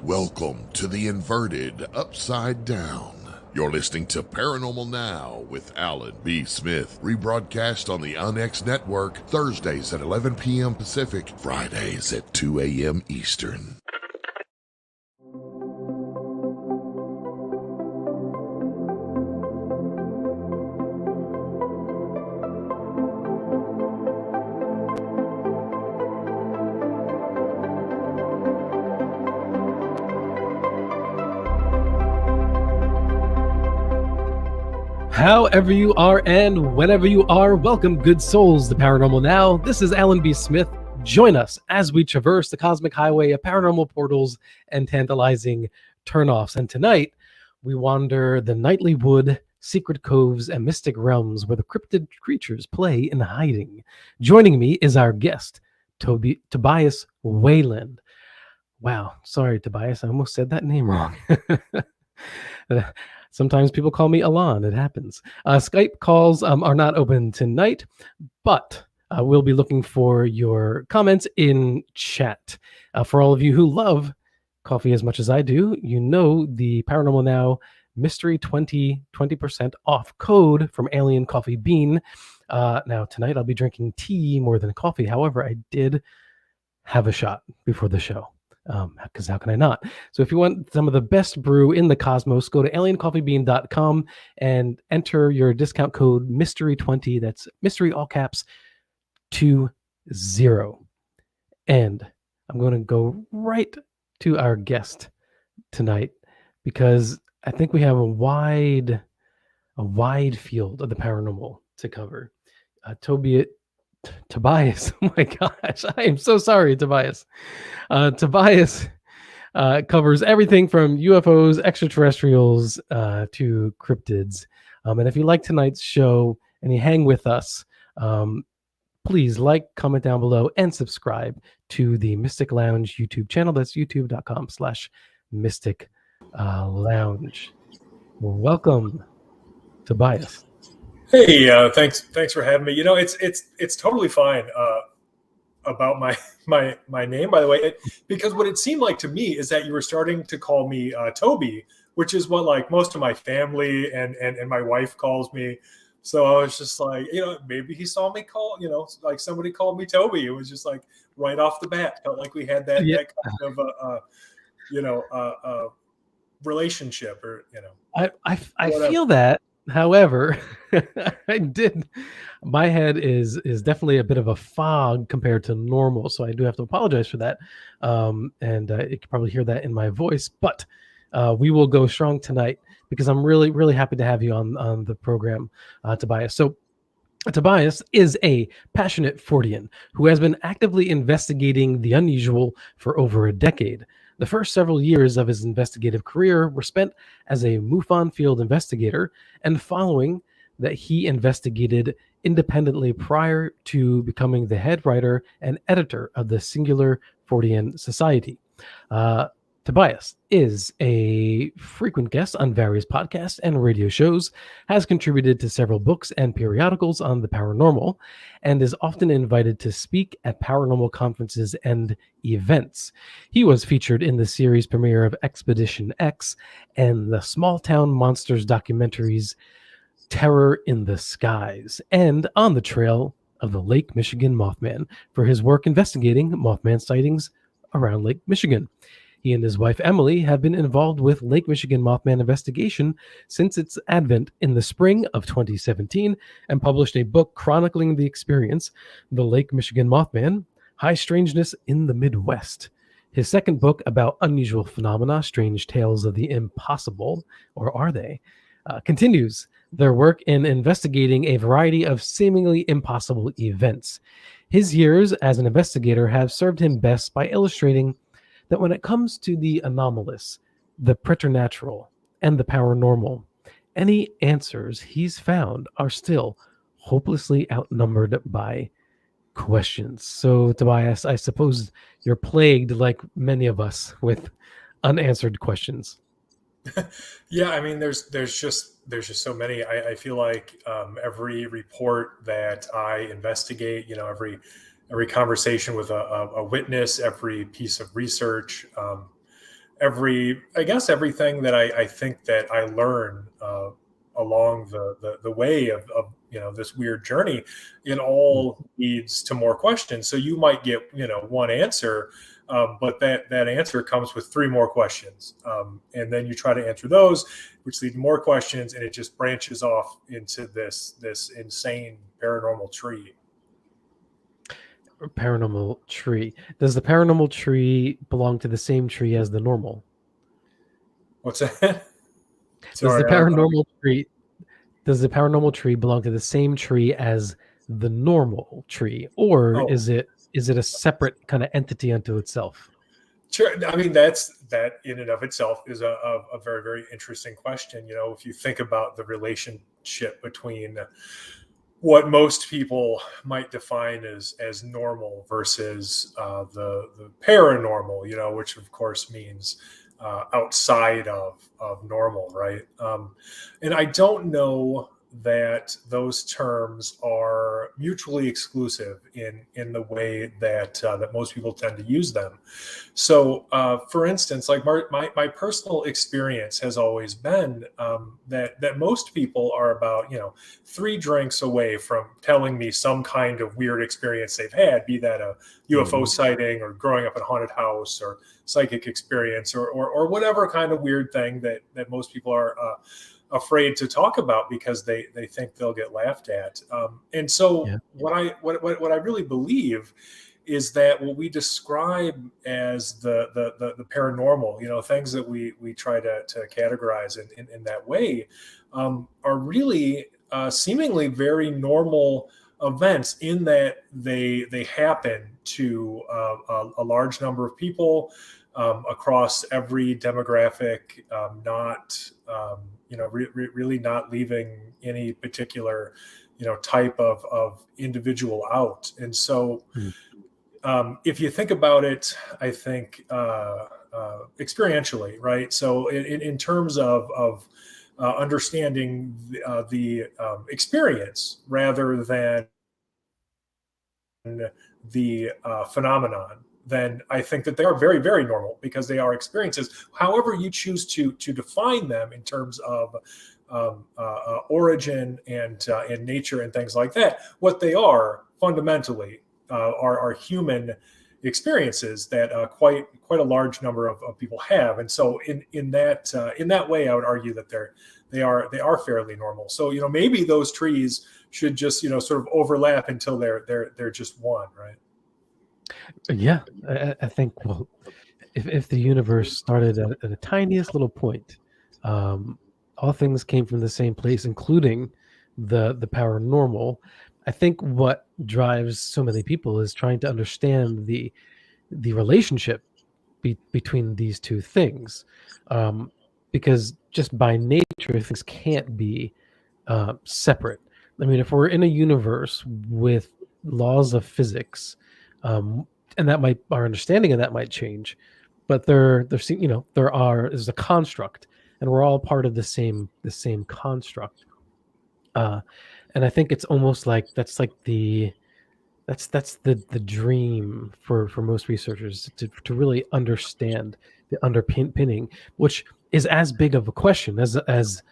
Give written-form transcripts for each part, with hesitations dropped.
Welcome to the inverted upside down. You're listening to Paranormal Now with Alan B. Smith, rebroadcast on the UNX Network, Thursdays at 11 p.m. Pacific, Fridays at 2 a.m. Eastern. However you are and whenever you are, welcome, good souls, to Paranormal Now. This is Alan B. Smith. Join us as we traverse the cosmic highway of paranormal portals and tantalizing turnoffs. And tonight, we wander the nightly wood, secret coves, and mystic realms where the cryptid creatures play in hiding. Joining me is our guest, Tobias Wayland. Wow, sorry, Tobias, I almost said that name wrong. Sometimes people call me Alon. It happens. Skype calls are not open tonight, but we'll be looking for your comments in chat. For all of you who love coffee as much as I do, you know the Paranormal Now Mystery 20% off code from Alien Coffee Bean. Now, tonight I'll be drinking tea more than coffee. However, I did have a shot before the show. Because how can I not? So if you want some of the best brew in the cosmos, go to aliencoffeebean.com and enter your discount code mystery20. That's mystery all caps 20. And I'm going to go right to our guest tonight because I think we have a wide field of the paranormal to cover. Tobias, oh my gosh, I am so sorry, Tobias. Tobias covers everything from UFOs, extraterrestrials, to cryptids. And if you like tonight's show and you hang with us, please like, comment down below, and subscribe to the Mystic Lounge YouTube channel. That's youtube.com/Mystic Lounge. Welcome, Tobias. Hey, thanks for having me. You know, it's totally fine about my name, by the way, because what it seemed like to me is that you were starting to call me Toby, which is what like most of my family and my wife calls me. So I was just like, you know, maybe he saw me call, you know, like somebody called me Toby. It was just like right off the bat, felt like we had that kind of relationship, or you know. I feel that. However, my head is definitely a bit of a fog compared to normal, so I do have to apologize for that. And you can probably hear that in my voice, but we will go strong tonight because I'm really, really happy to have you on the program, Tobias. So Tobias is a passionate Fortean who has been actively investigating the unusual for over a decade. The first several years of his investigative career were spent as a MUFON field investigator, and following that he investigated independently prior to becoming the head writer and editor of the Singular Fortean Society. Tobias is a frequent guest on various podcasts and radio shows, has contributed to several books and periodicals on the paranormal, and is often invited to speak at paranormal conferences and events. He was featured in the series premiere of Expedition X and the Small Town Monsters documentaries Terror in the Skies, and on the trail of the Lake Michigan Mothman for his work investigating Mothman sightings around Lake Michigan. He and his wife, Emily, have been involved with Lake Michigan Mothman investigation since its advent in the spring of 2017 and published a book chronicling the experience, The Lake Michigan Mothman, High Strangeness in the Midwest. His second book about unusual phenomena, Strange Tales of the Impossible, or are they, continues their work in investigating a variety of seemingly impossible events. His years as an investigator have served him best by illustrating that when it comes to the anomalous, the preternatural, and the paranormal, any answers he's found are still hopelessly outnumbered by questions. So, Tobias, I suppose you're plagued, like many of us, with unanswered questions. Yeah, I mean, there's just so many. I feel like every report that I investigate, you know, every conversation with a witness, every piece of research, I guess everything that I think that I learn along the way of this weird journey, it all leads to more questions. So you might get one answer, but that answer comes with three more questions, and then you try to answer those, which lead to more questions, and it just branches off into this insane paranormal tree. Paranormal tree. Does the paranormal tree belong to the same tree as the normal? What's that? Does Sorry, the paranormal tree does the paranormal tree belong to the same tree as the normal tree, or oh, is it a separate kind of entity unto itself? sure. I mean, that in and of itself is a very, very interesting question. If you think about the relationship between what most people might define as normal versus the paranormal, which of course means outside of normal, right? And I don't know that those terms are mutually exclusive in the way that most people tend to use them. So, for instance, like my personal experience has always been that most people are about 3 drinks away from telling me some kind of weird experience they've had, be that a UFO sighting or growing up in a haunted house or psychic experience or whatever kind of weird thing that most people are afraid to talk about because they think they'll get laughed at. And so what I really believe is that what we describe as the paranormal, things that we try to categorize in that way, are really seemingly very normal events in that they happen to a large number of people across every demographic, not really not leaving any particular type of individual out. And so if you think about it, I think experientially, right? So in terms of understanding the experience rather than the phenomenon, then I think that they are very, very normal because they are experiences. However you choose to define them in terms of origin and nature and things like that, what they are fundamentally are human experiences that quite a large number of people have. And so in that way, I would argue that they are fairly normal. So maybe those trees should just sort of overlap until they're just one, right? Yeah, I think, well, if the universe started at the tiniest little point, all things came from the same place, including the paranormal. I think what drives so many people is trying to understand the relationship between these two things, because just by nature things can't be separate. I mean, if we're in a universe with laws of physics, and that might, our understanding of that might change, but there's a construct, and we're all part of the same construct. And I think it's almost like that's the dream for most researchers to really understand the underpinning, which is as big of a question as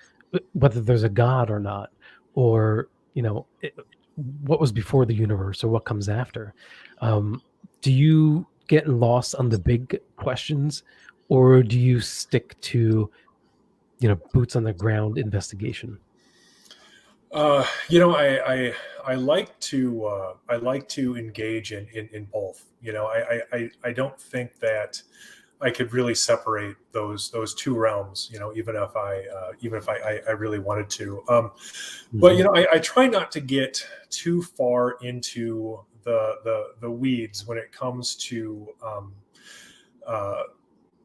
whether there's a God or not, or what was before the universe or what comes after. Do you get lost on the big questions, or do you stick to boots on the ground investigation? I like to engage in both. I don't think that I could really separate those two realms. Even if I really wanted to. But I try not to get too far into the weeds when it comes to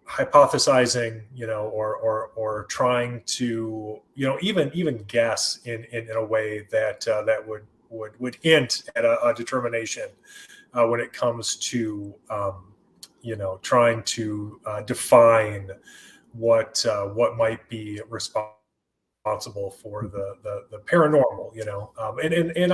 hypothesizing, or trying to, even guess in a way that would hint at a determination when it comes to, trying to define what might be responsible for the paranormal, and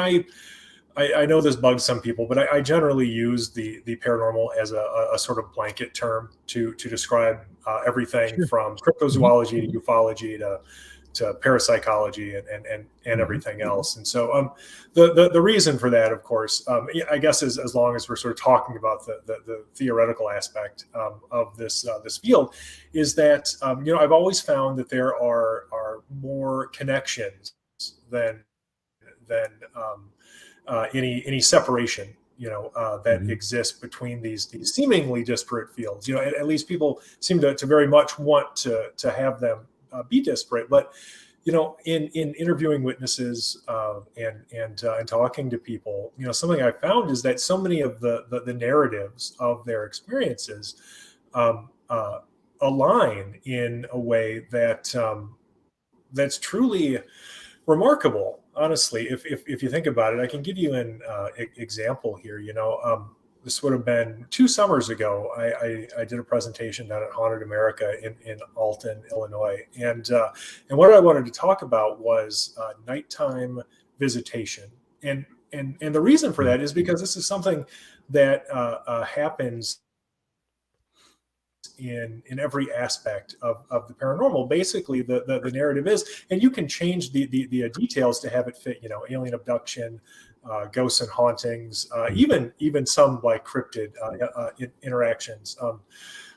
I know this bugs some people, but I generally use the paranormal as a sort of blanket term to describe everything Sure. from cryptozoology to ufology to parapsychology and everything else. And so the reason for that, of course, I guess is as long as we're sort of talking about the theoretical aspect of this field, is that I've always found that there are more connections than any separation that exists between these seemingly disparate fields. At least people seem to very much want to have them be disparate. But in interviewing witnesses and talking to people, something I found is that so many of the narratives of their experiences align in a way that that's truly remarkable. Honestly, if you think about it, I can give you an example here. This would have been 2 summers ago. I did a presentation down at Haunted America in Alton, Illinois, and what I wanted to talk about was nighttime visitation, and the reason for that is because this is something that happens in every aspect of the paranormal. Basically, the narrative is, and you can change the details to have it fit, alien abduction, ghosts and hauntings, even some like cryptid interactions,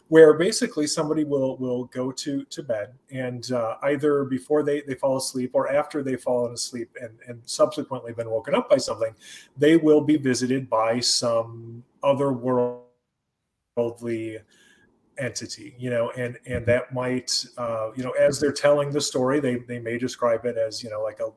where basically somebody will go to bed, and either before they fall asleep or after they've fallen asleep and subsequently been woken up by something, they will be visited by some otherworldly entity, and that might, as they're telling the story, they may describe it as, like a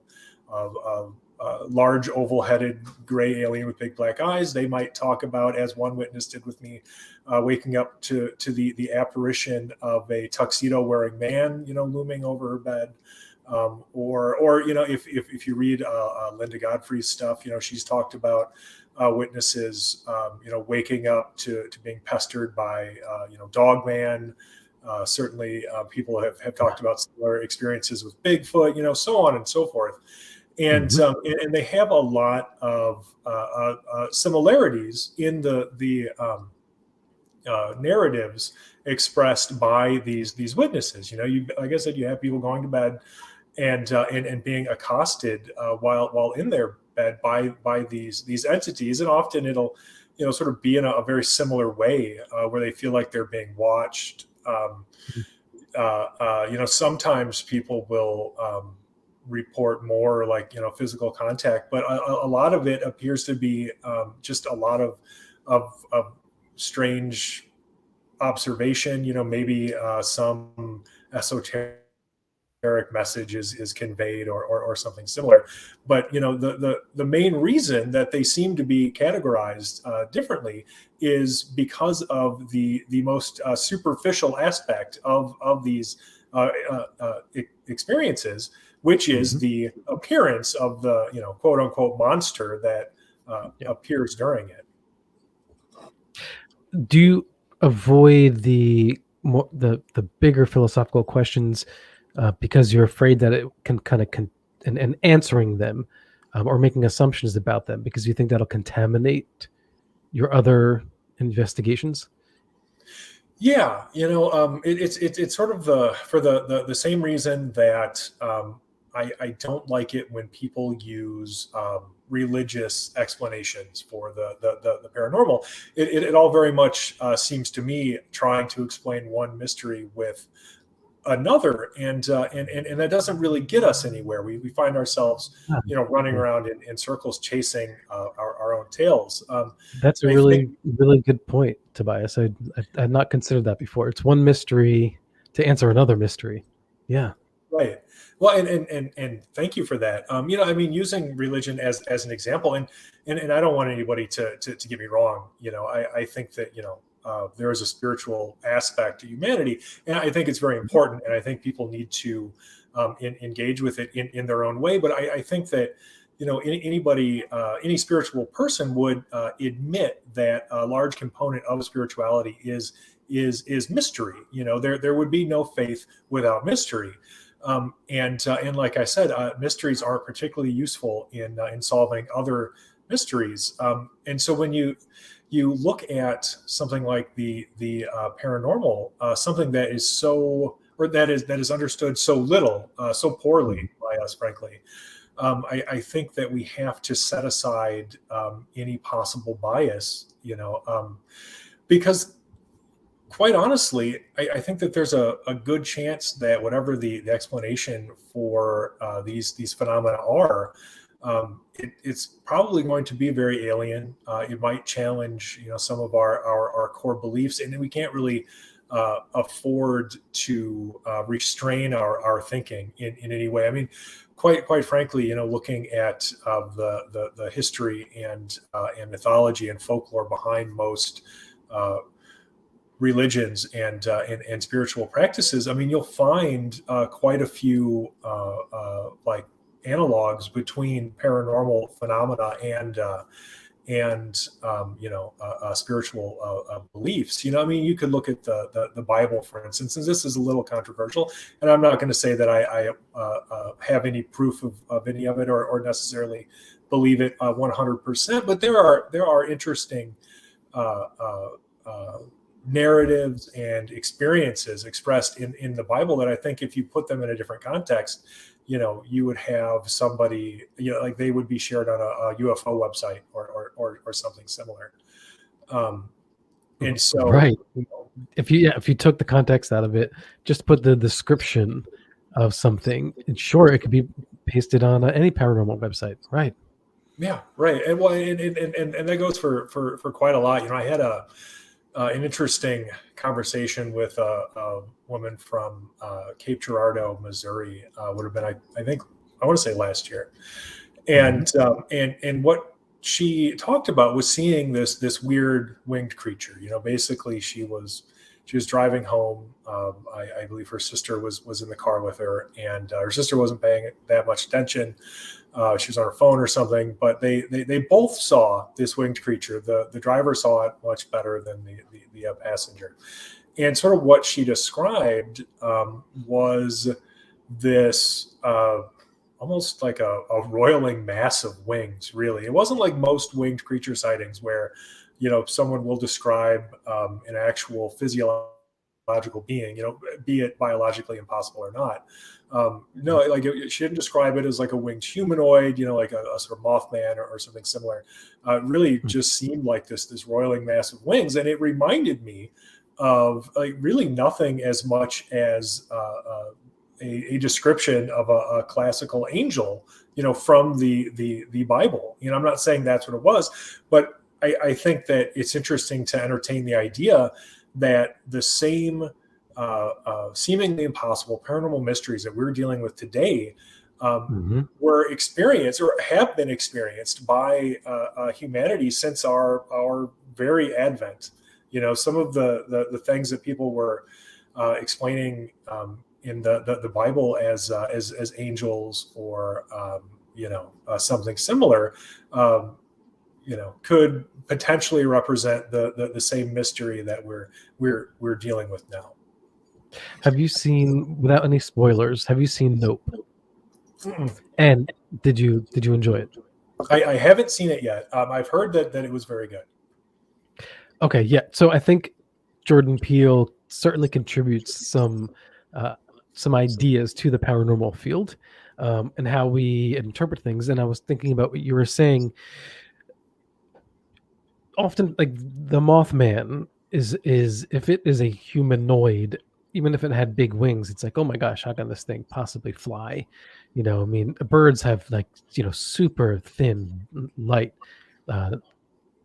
large oval-headed gray alien with big black eyes. They might talk about, as one witness did with me, waking up to the apparition of a tuxedo-wearing man, looming over her bed. Or if you read Linda Godfrey's stuff, she's talked about witnesses, waking up to being pestered by, Dogman. Certainly, people have talked about similar experiences with Bigfoot, so on and so forth. And and they have a lot of similarities in the narratives expressed by these witnesses. Like I said, you have people going to bed and being accosted while in their bed by these entities, and often it'll sort of be in a very similar way, where they feel like they're being watched. Sometimes people will report more like physical contact, but a lot of it appears to be just a lot of strange observation. Maybe some esoteric message is conveyed or something similar. But the main reason that they seem to be categorized differently is because of the most superficial aspect of these experiences, which is the appearance of the quote unquote monster that appears during it. Do you avoid the bigger philosophical questions because you're afraid that it can kind of and answering them or making assumptions about them because you think that'll contaminate your other investigations? Yeah, it's sort of for the same reason that I don't like it when people use religious explanations for the paranormal. It all very much seems to me trying to explain one mystery with another, and that doesn't really get us anywhere. We find ourselves running around in circles chasing our own tails. That's a really good point, Tobias. I had not considered that before. It's one mystery to answer another mystery. Yeah. Right. Well, and thank you for that. Using religion as an example, and I don't want anybody to get me wrong. I think that there is a spiritual aspect to humanity, and I think it's very important, and I think people need to engage with it in their own way. But I think that anybody, any spiritual person would admit that a large component of spirituality is mystery. There would be no faith without mystery. And like I said, mysteries are particularly useful in solving other mysteries. And so when you look at something like the paranormal, something that is so, or that is understood so little, so poorly by us, frankly, I think that we have to set aside any possible bias, because quite honestly, I think that there's a good chance that whatever the explanation for these phenomena are, it's probably going to be very alien. It might challenge, some of our core beliefs, and we can't really afford to restrain our thinking in any way. I mean, quite frankly, looking at the history and mythology and folklore behind most religions and spiritual practices, I mean, you'll find quite a few like analogs between paranormal phenomena and spiritual beliefs. I mean, you could look at the Bible, for instance, and this is a little controversial, and I'm not going to say that I have any proof of any of it or necessarily believe it 100%, but there are interesting narratives and experiences expressed in the Bible that I think if you put them in a different context, you would have somebody, like they would be shared on a UFO website or something similar. And so, right. If you took the context out of it, just put the description of something, and sure, it could be pasted on any paranormal website. Right. Yeah. Right. And well, and that goes for quite a lot. I had an interesting conversation with a woman from Cape Girardeau, Missouri. Would have been, I think, I want to say last year, and what she talked about was seeing this weird winged creature. Basically she was driving home. I believe her sister was in the car with her, and her sister wasn't paying that much attention. She was on her phone or something, but they both saw this winged creature. The driver saw it much better than the passenger. And sort of what she described was this almost like a roiling mass of wings, really. It wasn't like most winged creature sightings where, someone will describe an actual physiological being, be it biologically impossible or not. No, like she didn't describe it as like a winged humanoid, like a sort of Mothman or something similar. It really just seemed like this roiling mass of wings, and it reminded me of like really nothing as much as a description of a classical angel, from the Bible. I'm not saying that's what it was, but I think that it's interesting to entertain the idea that the same seemingly impossible paranormal mysteries that we're dealing with today were experienced or have been experienced by humanity since our very advent. Some of the things that people were explaining in the Bible as angels or something similar, could potentially represent the same mystery that we're dealing with now. Have you seen, without any spoilers, have you seen Nope? And did you enjoy it? I haven't seen it yet. I've heard that it was very good. Okay, yeah. So I think Jordan Peele certainly contributes some ideas to the paranormal field and how we interpret things. And I was thinking about what you were saying. Often, like the Mothman is if it is a humanoid, even if it had big wings, it's like, oh my gosh, how can this thing possibly fly? I mean, birds have like super thin, light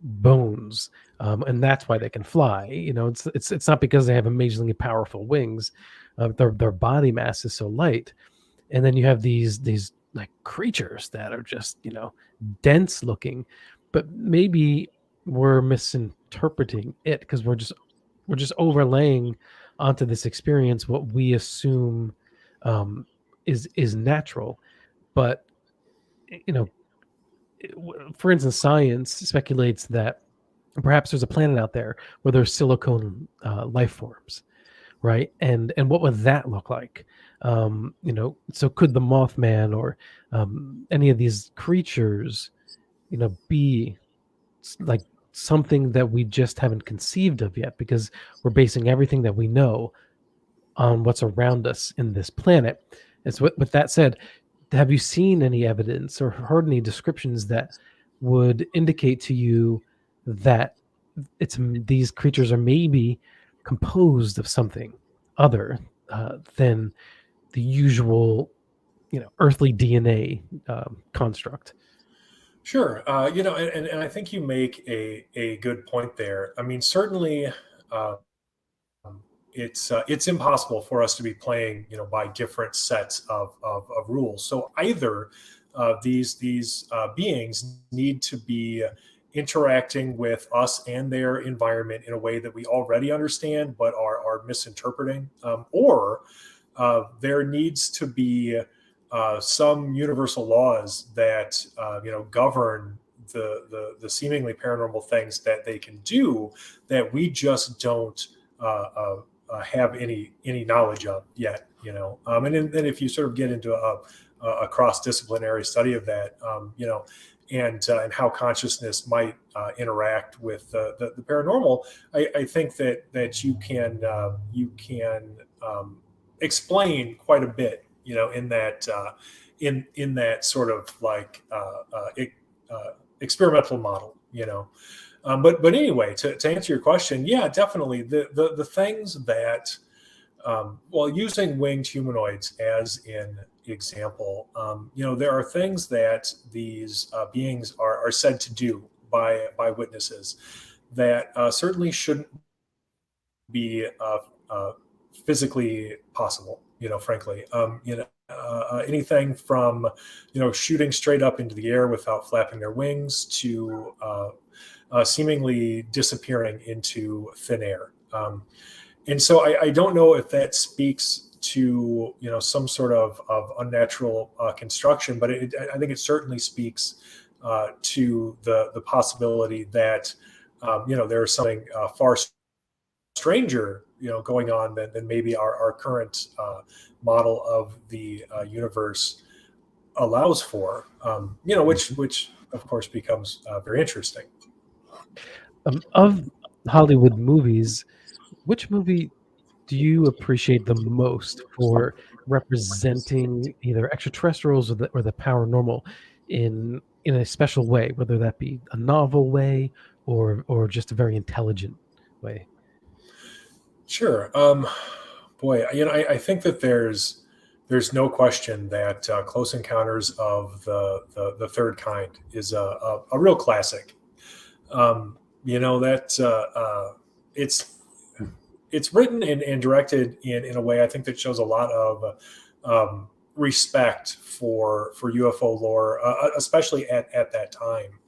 bones, and that's why they can fly. It's not because they have amazingly powerful wings. Their body mass is so light, and then you have these like creatures that are just dense looking, but maybe we're misinterpreting it because we're just overlaying onto this experience what we assume is natural. But for instance, science speculates that perhaps there's a planet out there where there's silicone life forms, right? And what would that look like? So could the Mothman or any of these creatures be like something that we just haven't conceived of yet, because we're basing everything that we know on what's around us in this planet. And so with that said, have you seen any evidence or heard any descriptions that would indicate to you that these creatures are maybe composed of something other than the usual, earthly DNA construct? Sure. And I think you make a good point there. I mean, certainly, uh, it's impossible for us to be playing, by different sets of rules. So either these beings need to be interacting with us and their environment in a way that we already understand but are misinterpreting, or there needs to be some universal laws that govern the seemingly paranormal things that they can do that we just don't have any knowledge of yet. And then if you sort of get into a cross-disciplinary study of that, and how consciousness might interact with the paranormal, I think that you can explain quite a bit, in that in that sort of like experimental model, but anyway, to answer your question, yeah, definitely the things that, well, using winged humanoids as an example, there are things that these beings are said to do by witnesses that certainly shouldn't be physically possible. Frankly, anything from shooting straight up into the air without flapping their wings to seemingly disappearing into thin air. And so I don't know if that speaks to some sort of unnatural construction, but I think it certainly speaks to the possibility that there's something far stranger going on than maybe our current model of the universe allows for. Which of course becomes very interesting. Of Hollywood movies, which movie do you appreciate the most for representing either extraterrestrials or the paranormal in a special way, whether that be a novel way or just a very intelligent way? Sure. Boy, I think that there's no question that Close Encounters of the Third Kind is a real classic. That it's written and directed in a way I think that shows a lot of respect for UFO lore, especially at that time.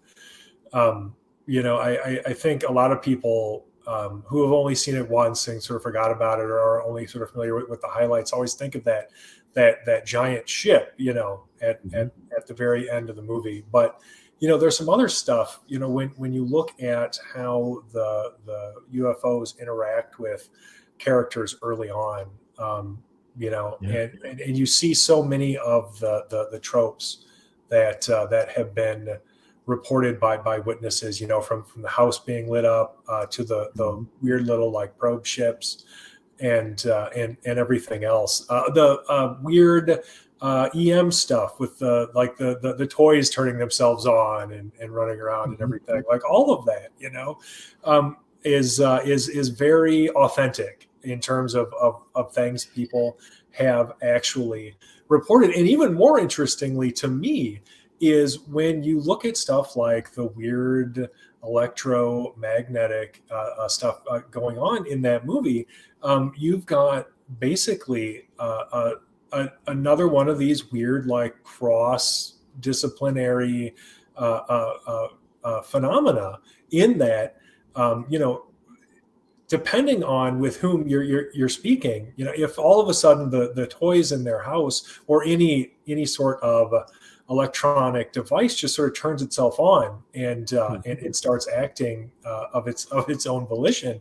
I think a lot of people who have only seen it once and sort of forgot about it, or are only sort of familiar with the highlights, always think of that giant ship, at the very end of the movie. But there's some other stuff, when you look at how the UFOs interact with characters early on, and you see so many of the tropes that have been reported by witnesses, from the house being lit up to the weird little like probe ships and everything else. The weird EM stuff with the toys turning themselves on and running around and everything, like all of that, is very authentic in terms of things people have actually reported. And even more interestingly to me is when you look at stuff like the weird electromagnetic stuff going on in that movie, you've got basically another one of these weird like cross-disciplinary phenomena in that, depending on with whom you're speaking, if all of a sudden the toys in their house or any sort of electronic device just sort of turns itself on and it starts acting of its own volition,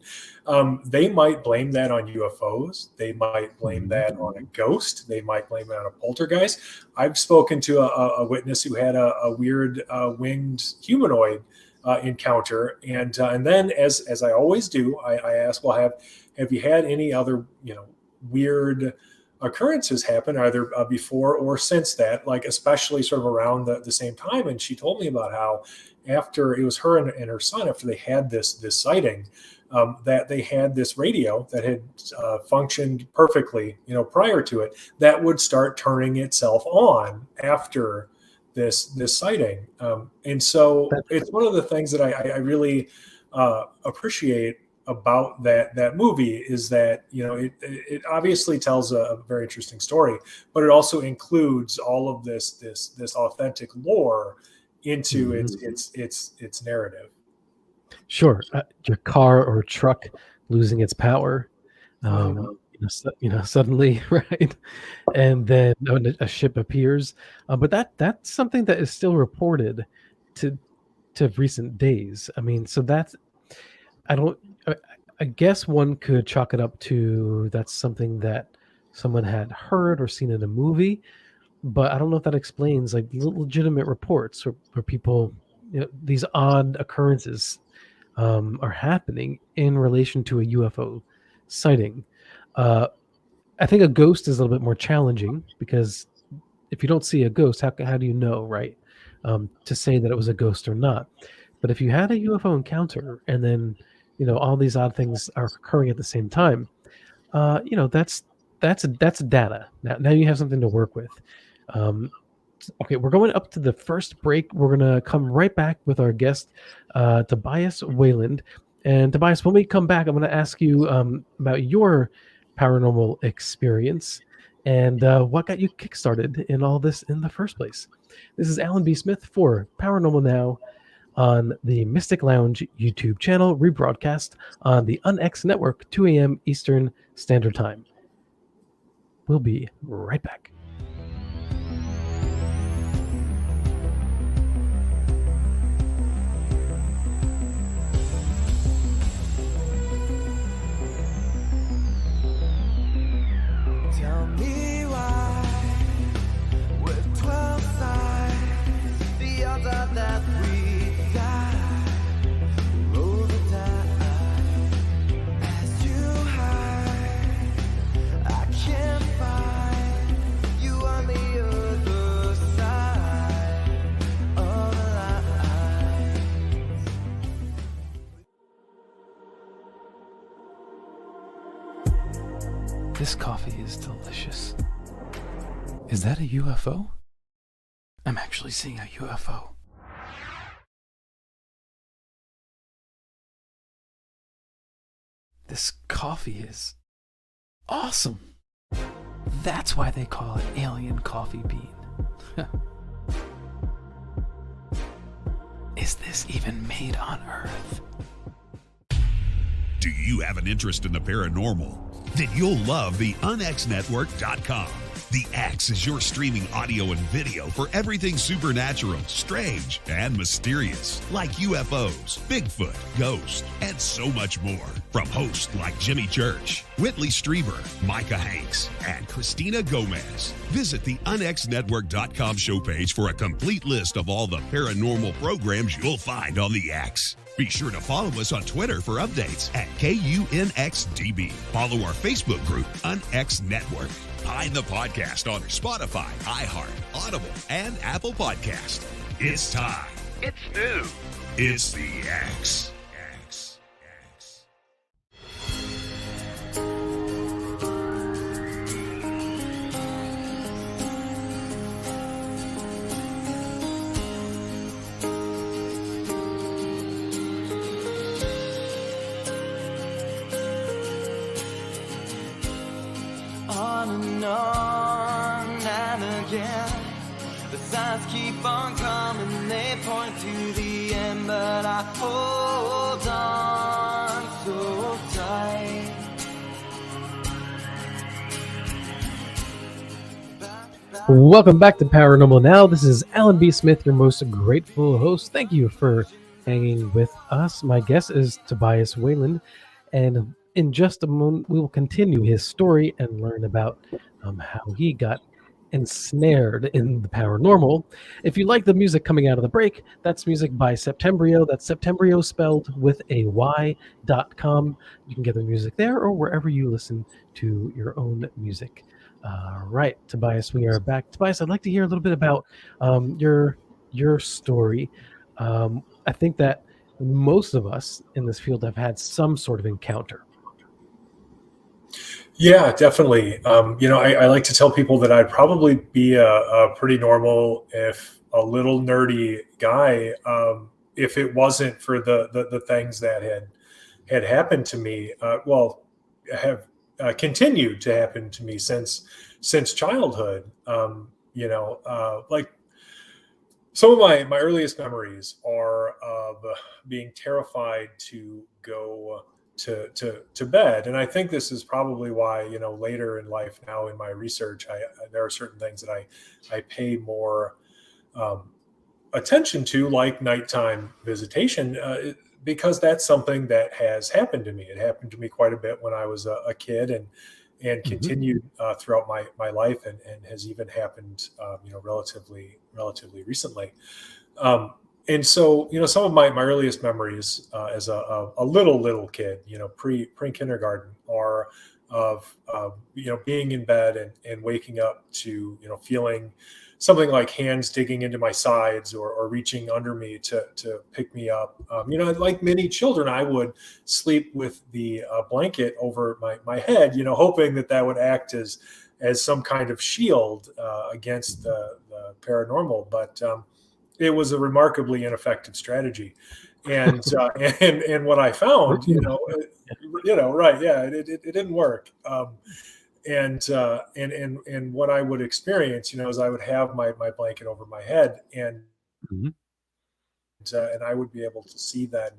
they might blame that on UFOs. They might blame that on a ghost. They might blame it on a poltergeist. I've spoken to a witness who had a weird winged humanoid encounter, and then as I always do, I ask, well, have you had any other weird occurrences happen either before or since that, like especially sort of around the same time? And she told me about how after it was her and her son, after they had this sighting, that they had this radio that had functioned perfectly prior to it, that would start turning itself on after this sighting. And so it's one of the things that I really appreciate about that movie, is that it obviously tells a very interesting story, but it also includes all of this authentic lore into its narrative. Sure. Your car or truck losing its power, suddenly, right? And then a ship appears, but that's something that is still reported to recent days. I mean, so that's, I guess one could chalk it up to that's something that someone had heard or seen in a movie, but I don't know if that explains like legitimate reports where people, these odd occurrences are happening in relation to a UFO sighting. I think a ghost is a little bit more challenging, because if you don't see a ghost, how do you know, right? To say that it was a ghost or not. But if you had a UFO encounter and then all these odd things are occurring at the same time, that's data. Now you have something to work with. Okay, we're going up to the first break. We're gonna come right back with our guest, Tobias Wayland. And Tobias, when we come back, I'm gonna ask you about your paranormal experience and what got you kickstarted in all this in the first place. This is Alan B. Smith for Paranormal Now on the Mystic Lounge YouTube channel, rebroadcast on the UNX Network, 2 a.m. Eastern Standard Time. We'll be right back. Tell me why, with 12 sides, the odds are that we die, roll the die, as you hide, I can't find you on the other side of the lines. This coffee is delicious. Is that a UFO? I'm actually seeing a UFO. This coffee is awesome. That's why they call it alien coffee bean. Is this even made on Earth? Do you have an interest in the paranormal? Then you'll love the unxnetwork.com. The X is your streaming audio and video for everything supernatural, strange, and mysterious, like UFOs, Bigfoot, ghosts, and so much more. From hosts like Jimmy Church, Whitley Strieber, Micah Hanks, and Christina Gomez. Visit the unxnetwork.com show page for a complete list of all the paranormal programs you'll find on the X. Be sure to follow us on Twitter for updates at KUNXDB. Follow our Facebook group, UNX Network. Find the podcast on Spotify, iHeart, Audible, and Apple Podcast. It's time. It's new. It's the X. On and again, the signs keep on coming, they point to the end, but I hold on so tight. Welcome back to Paranormal Now. This is Alan B. Smith, your most grateful host. Thank you for hanging with us. My guest is Tobias Wayland, and in just a moment, we will continue his story and learn about how he got ensnared in the paranormal. If you like the music coming out of the break, that's music by Septembrio. That's Septembrio spelled with a Y.com. You can get the music there or wherever you listen to your own music. Right, Tobias, we are back. Tobias, I'd like to hear a little bit about your story. I think that most of us in this field have had some sort of encounter. Yeah, definitely. I like to tell people that I'd probably be a pretty normal, if a little nerdy guy, if it wasn't for the things that had happened to me. Have continued to happen to me since childhood. Like some of my earliest memories are of being terrified to go to bed. And I think this is probably why, later in life, now in my research, there are certain things that I pay more attention to, like nighttime visitation, because that's something that has happened to me. It happened to me quite a bit when I was a kid, and continued throughout my life, and has even happened, relatively recently. And so, some of my earliest memories as a little kid, pre kindergarten, are of being in bed and waking up to feeling something like hands digging into my sides, or reaching under me to pick me up. Like many children, I would sleep with the blanket over my head, hoping that would act as some kind of shield against the paranormal. But it was a remarkably ineffective strategy. And and what I found, right, yeah, it didn't work. And what I would experience, is I would have my blanket over my head, and I would be able to see then,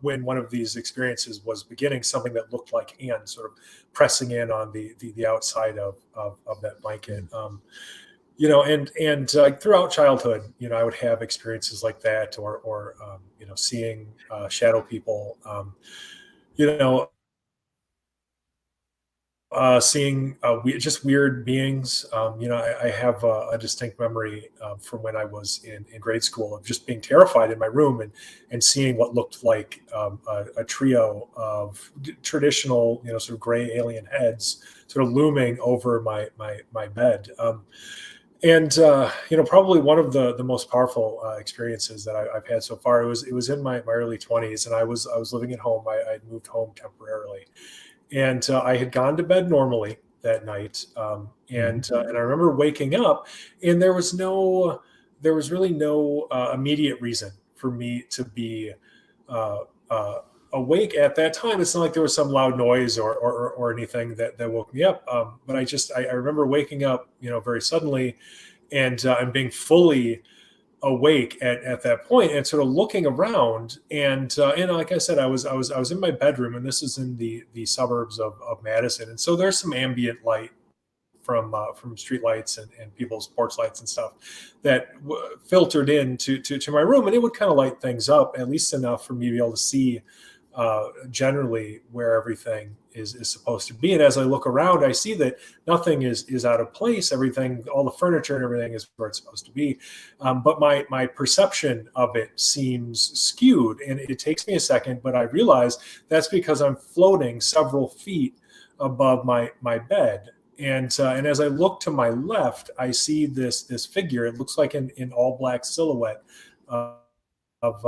when one of these experiences was beginning, something that looked like hands sort of pressing in on the outside of that blanket. Throughout childhood, I would have experiences like that, or seeing shadow people, seeing just weird beings. I have a distinct memory from when I was in grade school of just being terrified in my room, and seeing what looked like a trio of traditional, sort of gray alien heads sort of looming over my bed. Probably one of the most powerful experiences that I've had so far. It was in my early 20s, and I was living at home. I had moved home temporarily, and I had gone to bed normally that night. And I remember waking up, and there was really no immediate reason for me to be awake at that time. It's not like there was some loud noise or anything that woke me up. But I remember waking up, very suddenly, and being fully awake at that point, and sort of looking around. And like I said, I was in my bedroom, and this is in the suburbs of Madison. And so there's some ambient light from street lights and people's porch lights and stuff that filtered in to my room, and it would kind of light things up, at least enough for me to be able to see generally where everything is supposed to be. And as I look around, I see that nothing is out of place. Everything, all the furniture and everything, is where it's supposed to be. But my perception of it seems skewed, and it takes me a second, but I realize that's because I'm floating several feet above my bed. And as I look to my left, I see this figure. It looks like an all black silhouette of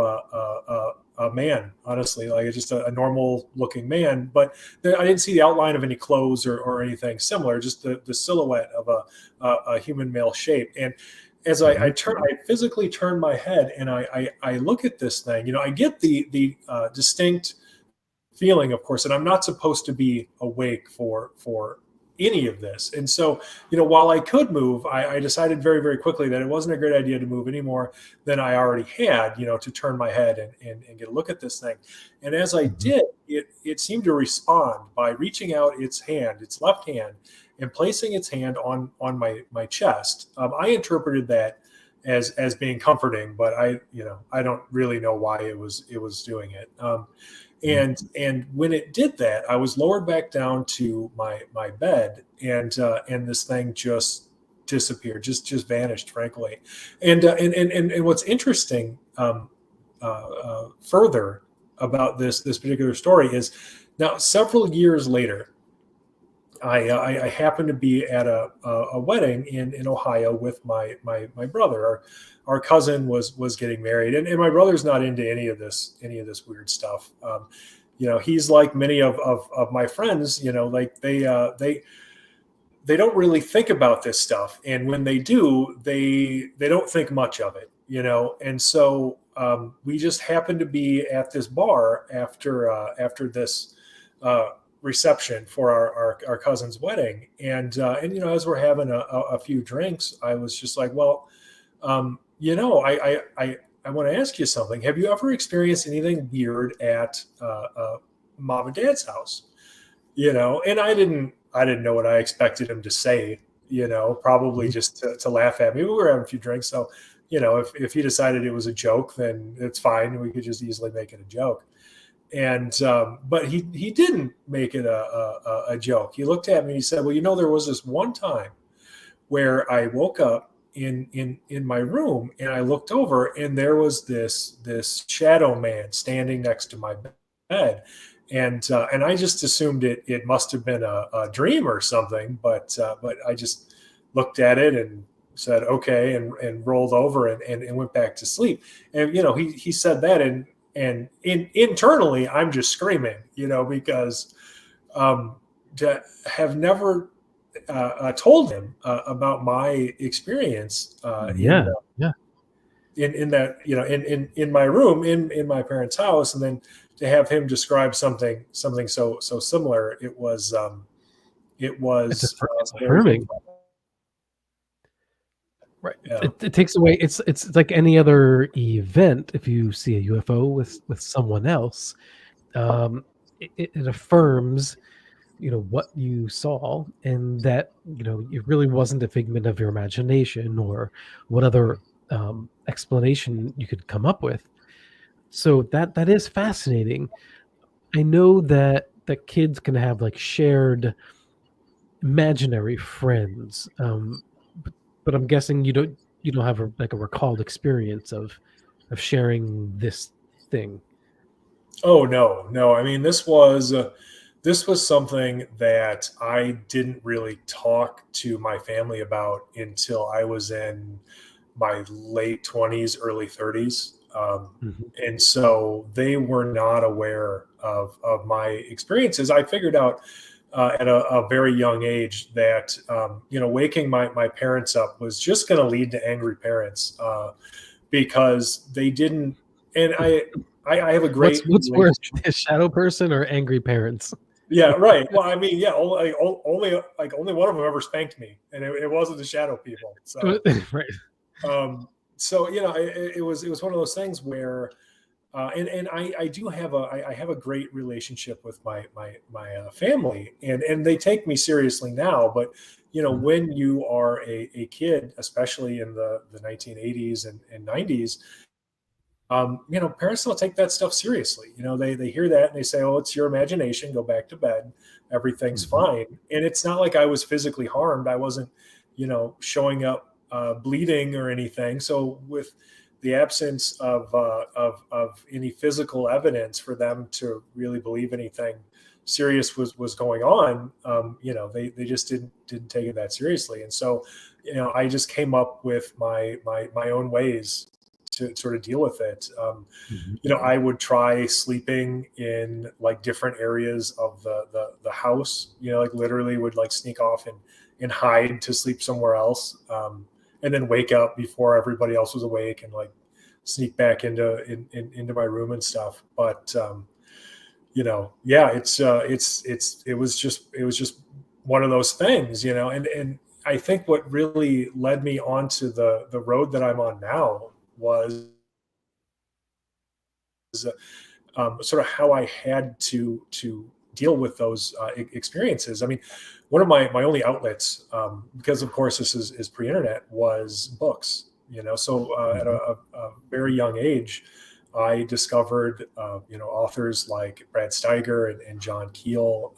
a man, honestly, like just a normal looking man. But I didn't see the outline of any clothes or anything similar, just the silhouette of a human male shape. And as I physically turn my head, and I look at this thing, I get the distinct feeling, of course, that I'm not supposed to be awake for any of this. And so, while I could move, I decided very, very quickly that it wasn't a great idea to move any more than I already had, to turn my head and get a look at this thing. And as I did, it seemed to respond by reaching out its left hand, and placing its hand on my chest. I interpreted that as being comforting, but I don't really know why it was doing it. And when it did that, I was lowered back down to my bed, and this thing just disappeared, just vanished, frankly. And what's interesting further about this particular story is, now several years later, I happened to be at a wedding in Ohio with my brother. Our cousin was getting married, and my brother's not into any of this weird stuff. He's like many of my friends. Like they don't really think about this stuff, and when they do, they don't think much of it. And so we just happened to be at this bar after this reception for our cousin's wedding, and as we're having a few drinks, I was just like, well, I want to ask you something. Have you ever experienced anything weird at mom and dad's house? And I didn't know what I expected him to say, probably just to laugh at me. We were having a few drinks, so if he decided it was a joke, then it's fine. We could just easily make it a joke. And but he didn't make it a joke. He looked at me and he said, well, there was this one time where I woke up in my room, and I looked over, and there was this shadow man standing next to my bed. And I just assumed it must have been a dream or something, but I just looked at it and said, okay, and rolled over and went back to sleep. And, he said that, and internally, I'm just screaming, because to have never told him about my experience. In that, in my room, in my parents' house, and then to have him describe something so similar, it was it's affirming. Right. Yeah. It takes away. It's like any other event. If you see a UFO with someone else, it affirms, what you saw, and that it really wasn't a figment of your imagination or what other explanation you could come up with. So that is fascinating. I know that kids can have like shared imaginary friends. But I'm guessing you don't have a recalled experience of sharing this thing. Oh no. I mean, this was something that I didn't really talk to my family about until I was in my late 20s, early 30s. And so they were not aware of my experiences. I figured out at a very young age that waking my parents up was just going to lead to angry parents, because they didn't. And I have a great. What's worse, a shadow person or angry parents? Yeah, right. Well, I mean, yeah, only one of them ever spanked me, and it wasn't the shadow people. So right. So it was one of those things where. And I do have I have a great relationship with my family, and they take me seriously now. But when you are a kid, especially in the 1980s and 90s, parents don't take that stuff seriously. They hear that and they say, "Oh, it's your imagination. Go back to bed. Everything's fine." And it's not like I was physically harmed. I wasn't, showing up bleeding or anything. So with the absence of any physical evidence for them to really believe anything serious was going on, they just didn't take it that seriously. And so, I just came up with my own ways to sort of deal with it. I would try sleeping in like different areas of the house, like literally would like sneak off and hide to sleep somewhere else. And then wake up before everybody else was awake and like sneak back into my room and stuff. But it was just one of those things, and I think what really led me onto the road that I'm on now was sort of how I had to deal with those experiences. I mean, one of my only outlets, because of course this is pre-internet, was books. So at a very young age, I discovered authors like Brad Steiger and John Keel,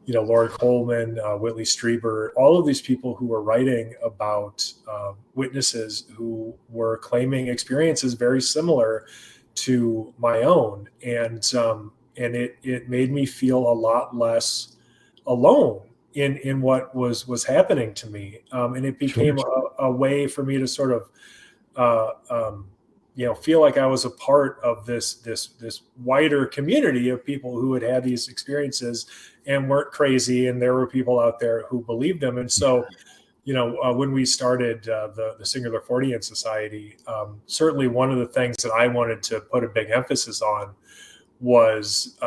Laura Coleman, Whitley Strieber, all of these people who were writing about witnesses who were claiming experiences very similar to my own, and it made me feel a lot less alone in what was happening to me, and it became a way for me to sort of feel like I was a part of this wider community of people who had these experiences and weren't crazy, and there were people out there who believed them. And so, when we started the Singular Fortean Society, certainly one of the things that I wanted to put a big emphasis on was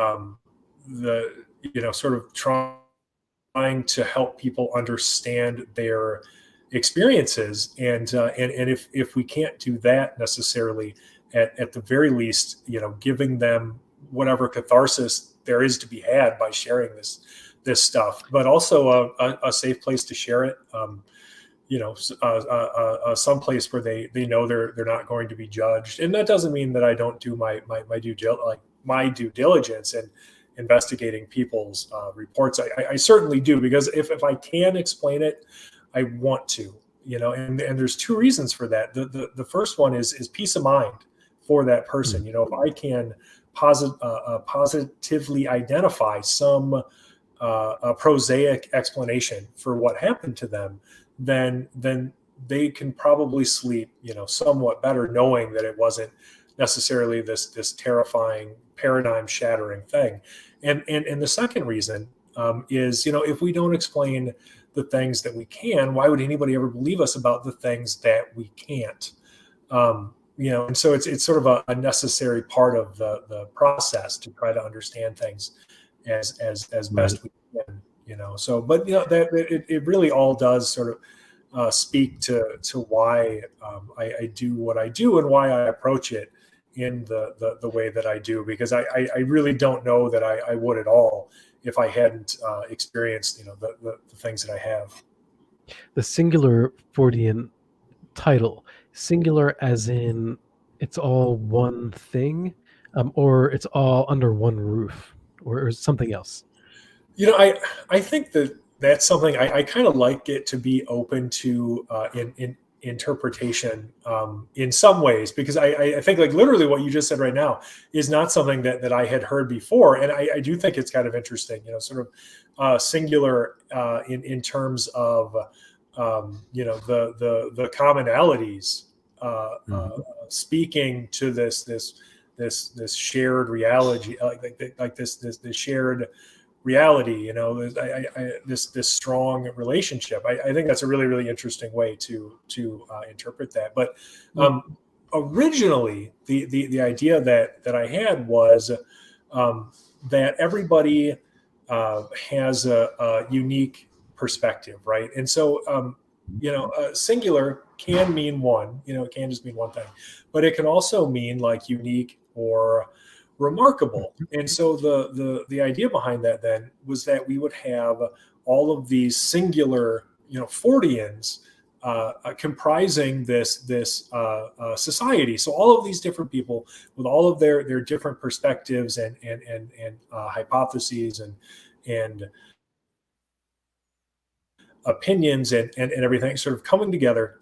sort of trying to help people understand their experiences, and if we can't do that necessarily, at the very least, giving them whatever catharsis there is to be had by sharing this stuff, but also a safe place to share it. Some place where they know they're not going to be judged, and that doesn't mean that I don't do my due diligence and investigating people's reports. I certainly do, because if I can explain it, I want to, and there's two reasons for that. The first one is peace of mind for that person. If I can positively identify some prosaic explanation for what happened to them, then they can probably sleep, somewhat better, knowing that it wasn't necessarily this terrifying, paradigm shattering thing. And the second reason is, if we don't explain the things that we can, why would anybody ever believe us about the things that we can't? And so it's sort of a necessary part of the process to try to understand things as best we can. So, but that it really all does sort of speak to why I do what I do and why I approach it in the way that I do, because I really don't know that I would at all if I hadn't experienced the things that I have. The Singular Fortean title, singular as in it's all one thing, or it's all under one roof, or something else? I think that's something I kind of like it to be open to in interpretation in some ways, because I think, like, literally what you just said right now is not something that I had heard before, and I do think it's kind of interesting, sort of singular in terms of the commonalities speaking to this shared reality, like this shared reality, this strong relationship. I think that's a really, really interesting way to interpret that. But originally, the idea that I had was that everybody has a unique perspective, right? And so singular can mean one, it can just mean one thing, but it can also mean like unique or remarkable. And so the idea behind that then was that we would have all of these singular, Forteans comprising this society. So all of these different people with all of their different perspectives and hypotheses and opinions and everything sort of coming together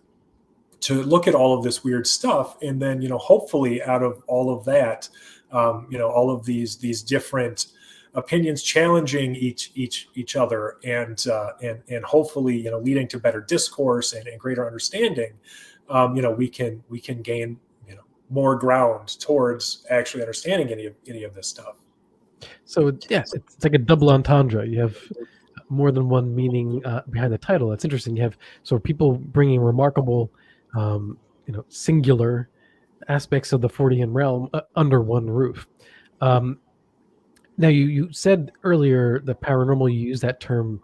to look at all of this weird stuff. And then, hopefully out of all of that, all of these different opinions challenging each other and hopefully, leading to better discourse and greater understanding, we can gain, more ground towards actually understanding any of this stuff. So yeah, it's like a double entendre. You have more than one meaning behind the title. That's interesting. You have people bringing remarkable, singular aspects of the Fortean realm under one roof. Now, you said earlier the paranormal, you use that term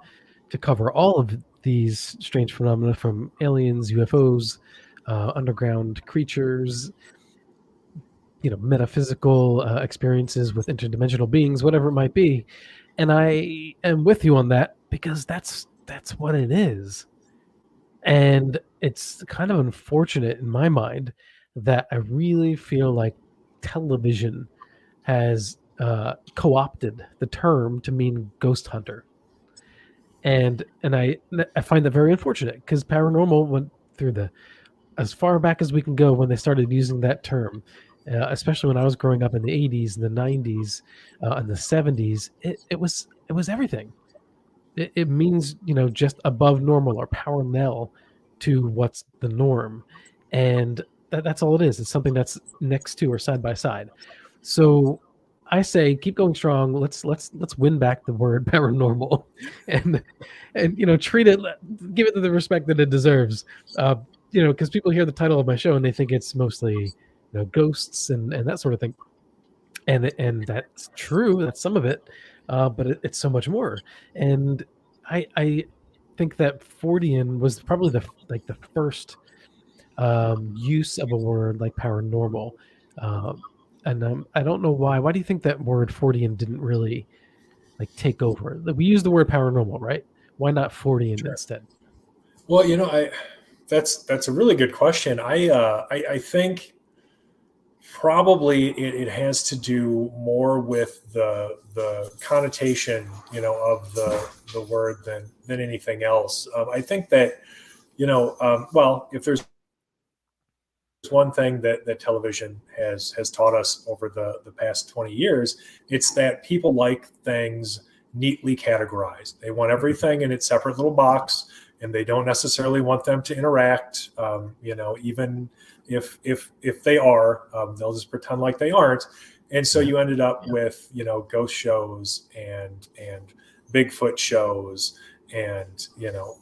to cover all of these strange phenomena, from aliens, UFOs, underground creatures, metaphysical experiences with interdimensional beings, whatever it might be. And I am with you on that, because that's what it is. And it's kind of unfortunate in my mind that I really feel like television has co-opted the term to mean ghost hunter. And I find that very unfortunate, because paranormal went through as far back as we can go when they started using that term, especially when I was growing up in the 80s and the 90s and the 70s. It was everything. It means, just above normal or parallel to what's the norm, and that's all it is. It's something that's next to or side by side. So I say keep going strong. Let's win back the word paranormal, and treat it, give it the respect that it deserves. Because people hear the title of my show and they think it's mostly ghosts and that sort of thing, and that's true. That's some of it, but it's so much more. And I think that Fortean was probably the first use of a word like paranormal. And I don't know why. Why do you think that word Fortean didn't really take over? We use the word paranormal, right? Why not Fortean instead? Well, that's a really good question. I think probably it has to do more with the connotation, of the word than anything else. I think that, well, if there's one thing that television has taught us over the past 20 years, it's that people like things neatly categorized. They want everything in its separate little box, and they don't necessarily want them to interact. Even if they are, they'll just pretend like they aren't. And so you ended up with, ghost shows and Bigfoot shows and,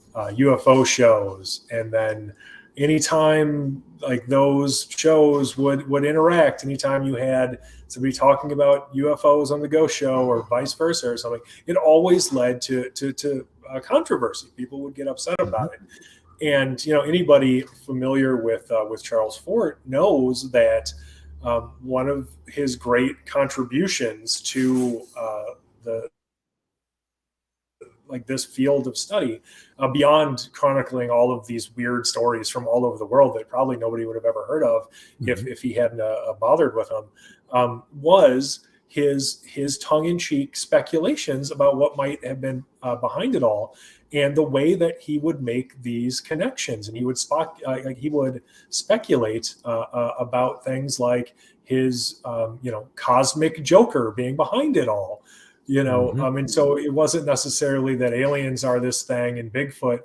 UFO shows. And then anytime those shows would interact, anytime you had somebody talking about UFOs on the ghost show or vice versa or something, it always led to controversy. People would get upset about it. And anybody familiar with Charles Fort knows that one of his great contributions to this field of study, beyond chronicling all of these weird stories from all over the world that probably nobody would have ever heard of if he hadn't bothered with them, was his tongue-in-cheek speculations about what might have been behind it all, and the way that he would make these connections. And he would speculate about things like his cosmic joker being behind it all. And so it wasn't necessarily that aliens are this thing and Bigfoot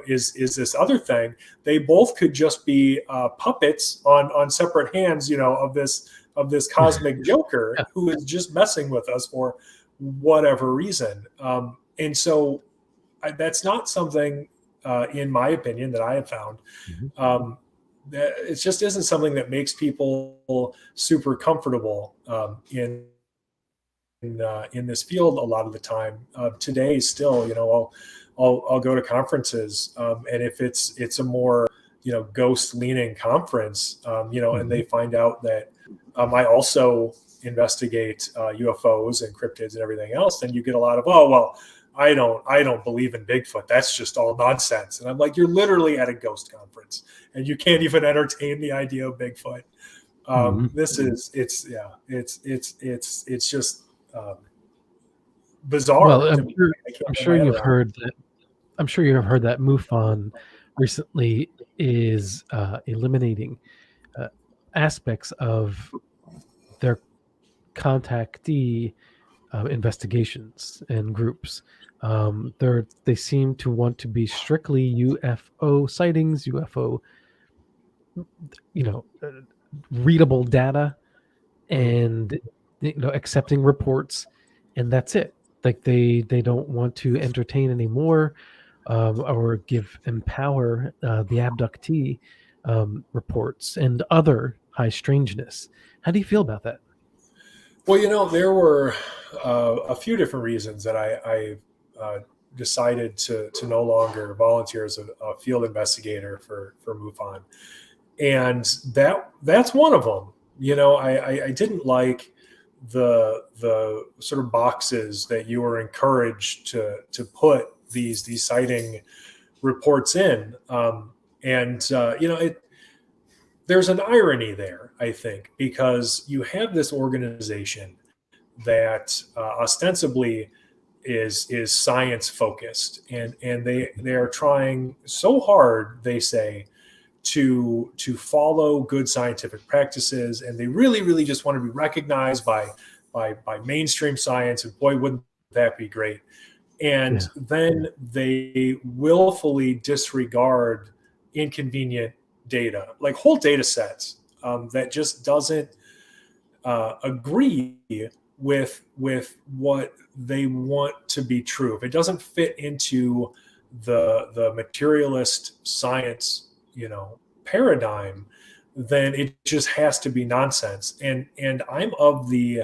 is this other thing. They both could just be puppets on separate hands, of this cosmic joker who is just messing with us for whatever reason. And so that's not something, in my opinion, that I have found. That it just isn't something that makes people super comfortable in this field a lot of the time. Today, still, I'll go to conferences, and if it's a more ghost leaning conference, and they find out that I also investigate UFOs and cryptids and everything else, then you get a lot of, oh well, I don't believe in Bigfoot. That's just all nonsense. And I'm like, you're literally at a ghost conference and you can't even entertain the idea of Bigfoot. It's just bizarre. Well, I'm sure you've heard that. I'm sure you have heard that MUFON recently is eliminating aspects of their contactee investigations and groups. They seem to want to be strictly UFO sightings, UFO, readable data, and accepting reports, and that's it. They don't want to entertain anymore, or empower the abductee reports and other high strangeness. How do you feel about that? Well, there were a few different reasons that I decided to no longer volunteer as a field investigator for MUFON, and that's one of them. I didn't like the sort of boxes that you were encouraged to put these sighting reports in, there's an irony there, I think, because you have this organization that ostensibly is science focused, and they are trying so hard, they say, to follow good scientific practices, and they really just want to be recognized by mainstream science, and boy, wouldn't that be great. And then they willfully disregard inconvenient data, like whole data sets that just doesn't agree with what they want to be true. If it doesn't fit into the materialist science, paradigm, then it just has to be nonsense. And I'm of the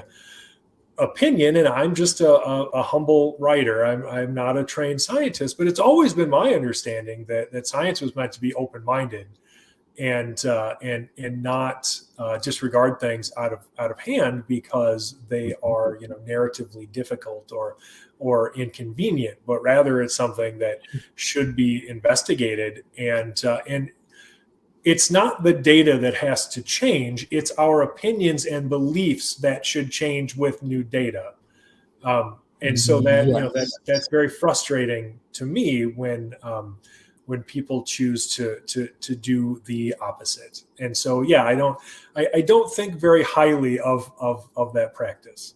opinion, and I'm just a humble writer. I'm not a trained scientist, but it's always been my understanding that science was meant to be open-minded and not disregard things out of hand because they are narratively difficult or inconvenient, but rather it's something that should be investigated. And it's not the data that has to change; it's our opinions and beliefs that should change with new data. And so that that's very frustrating to me when people choose to do the opposite. And so, I don't think very highly of that practice.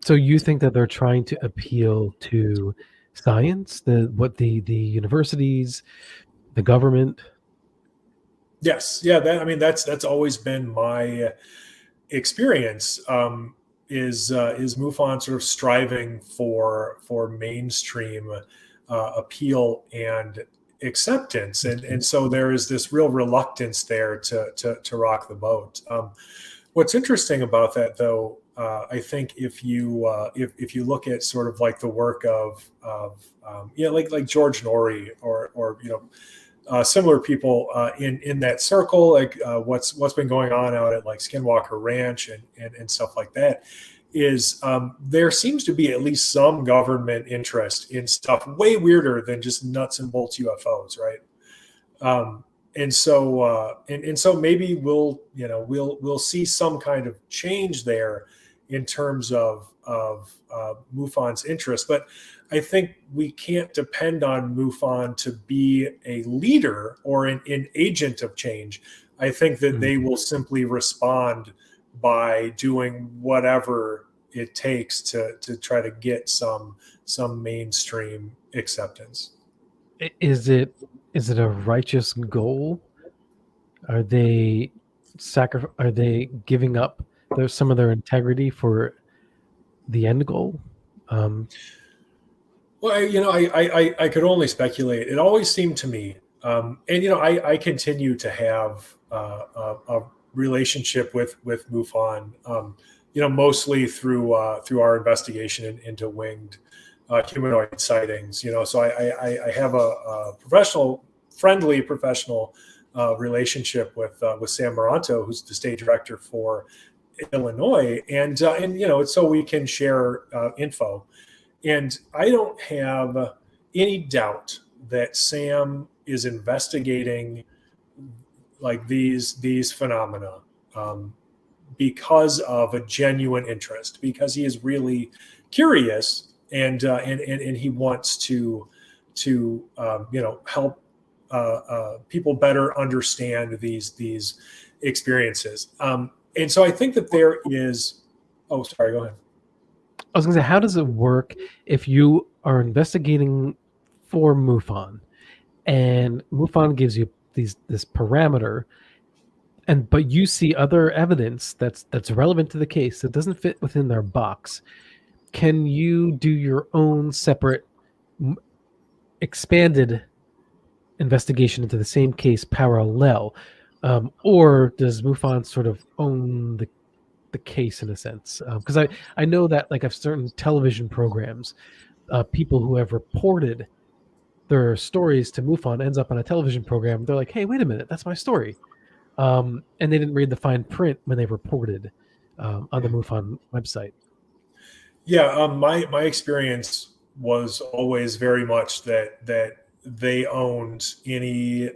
So you think that they're trying to appeal to science, the universities, the government? Yes, that's always been my experience. Is MUFON sort of striving for mainstream appeal and acceptance, and so there is this real reluctance there to rock the boat. What's interesting about that, though, I think if you look at sort of like the work of like George Norrie or similar people in that circle, like what's been going on out at like Skinwalker Ranch and stuff like that, is there seems to be at least some government interest in stuff way weirder than just nuts and bolts UFOs, right? And so maybe we'll see some kind of change there in terms of MUFON's interest, but I think we can't depend on MUFON to be a leader or an agent of change. I think that they will simply respond by doing whatever it takes to try to get some mainstream acceptance. Is it a righteous goal? Are they giving up some of their integrity for the end goal? Well, I could only speculate. It always seemed to me, and I continue to have a relationship with MUFON, mostly through our investigation into winged humanoid sightings. So I have a friendly professional relationship with Sam Moranto, who's the stage director for Illinois, and so we can share info. And I don't have any doubt that Sam is investigating like these phenomena because of a genuine interest, because he is really curious and he wants to help people better understand these experiences. And so I think that there is. Oh, sorry. Go ahead. I was going to say, how does it work if you are investigating for MUFON, and MUFON gives you this parameter, but you see other evidence that's relevant to the case that doesn't fit within their box? Can you do your own separate, expanded investigation into the same case parallel, or does MUFON sort of own the case in a sense? Because I know that like I've certain television programs people who have reported their stories to MUFON ends up on a television program. They're like, hey, wait a minute, that's my story. And they didn't read the fine print when they reported on the MUFON website. Yeah, my experience was always very much that they owned any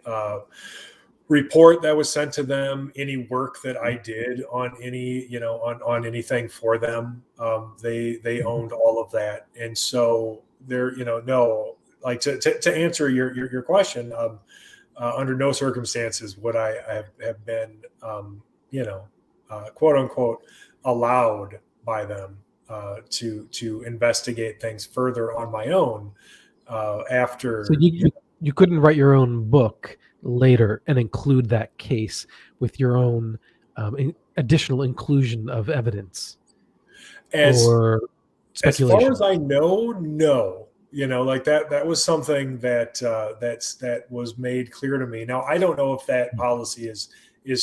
report that was sent to them, any work that I did on any, on anything for them. They owned all of that. And so there, no, like to answer your question, under no circumstances would I have been, quote unquote, allowed by them to investigate things further on my own after. So you couldn't write your own book later and include that case with your own additional inclusion of evidence or speculation. As far as I know, no. Like that was something that was made clear to me. Now, I don't know if that policy is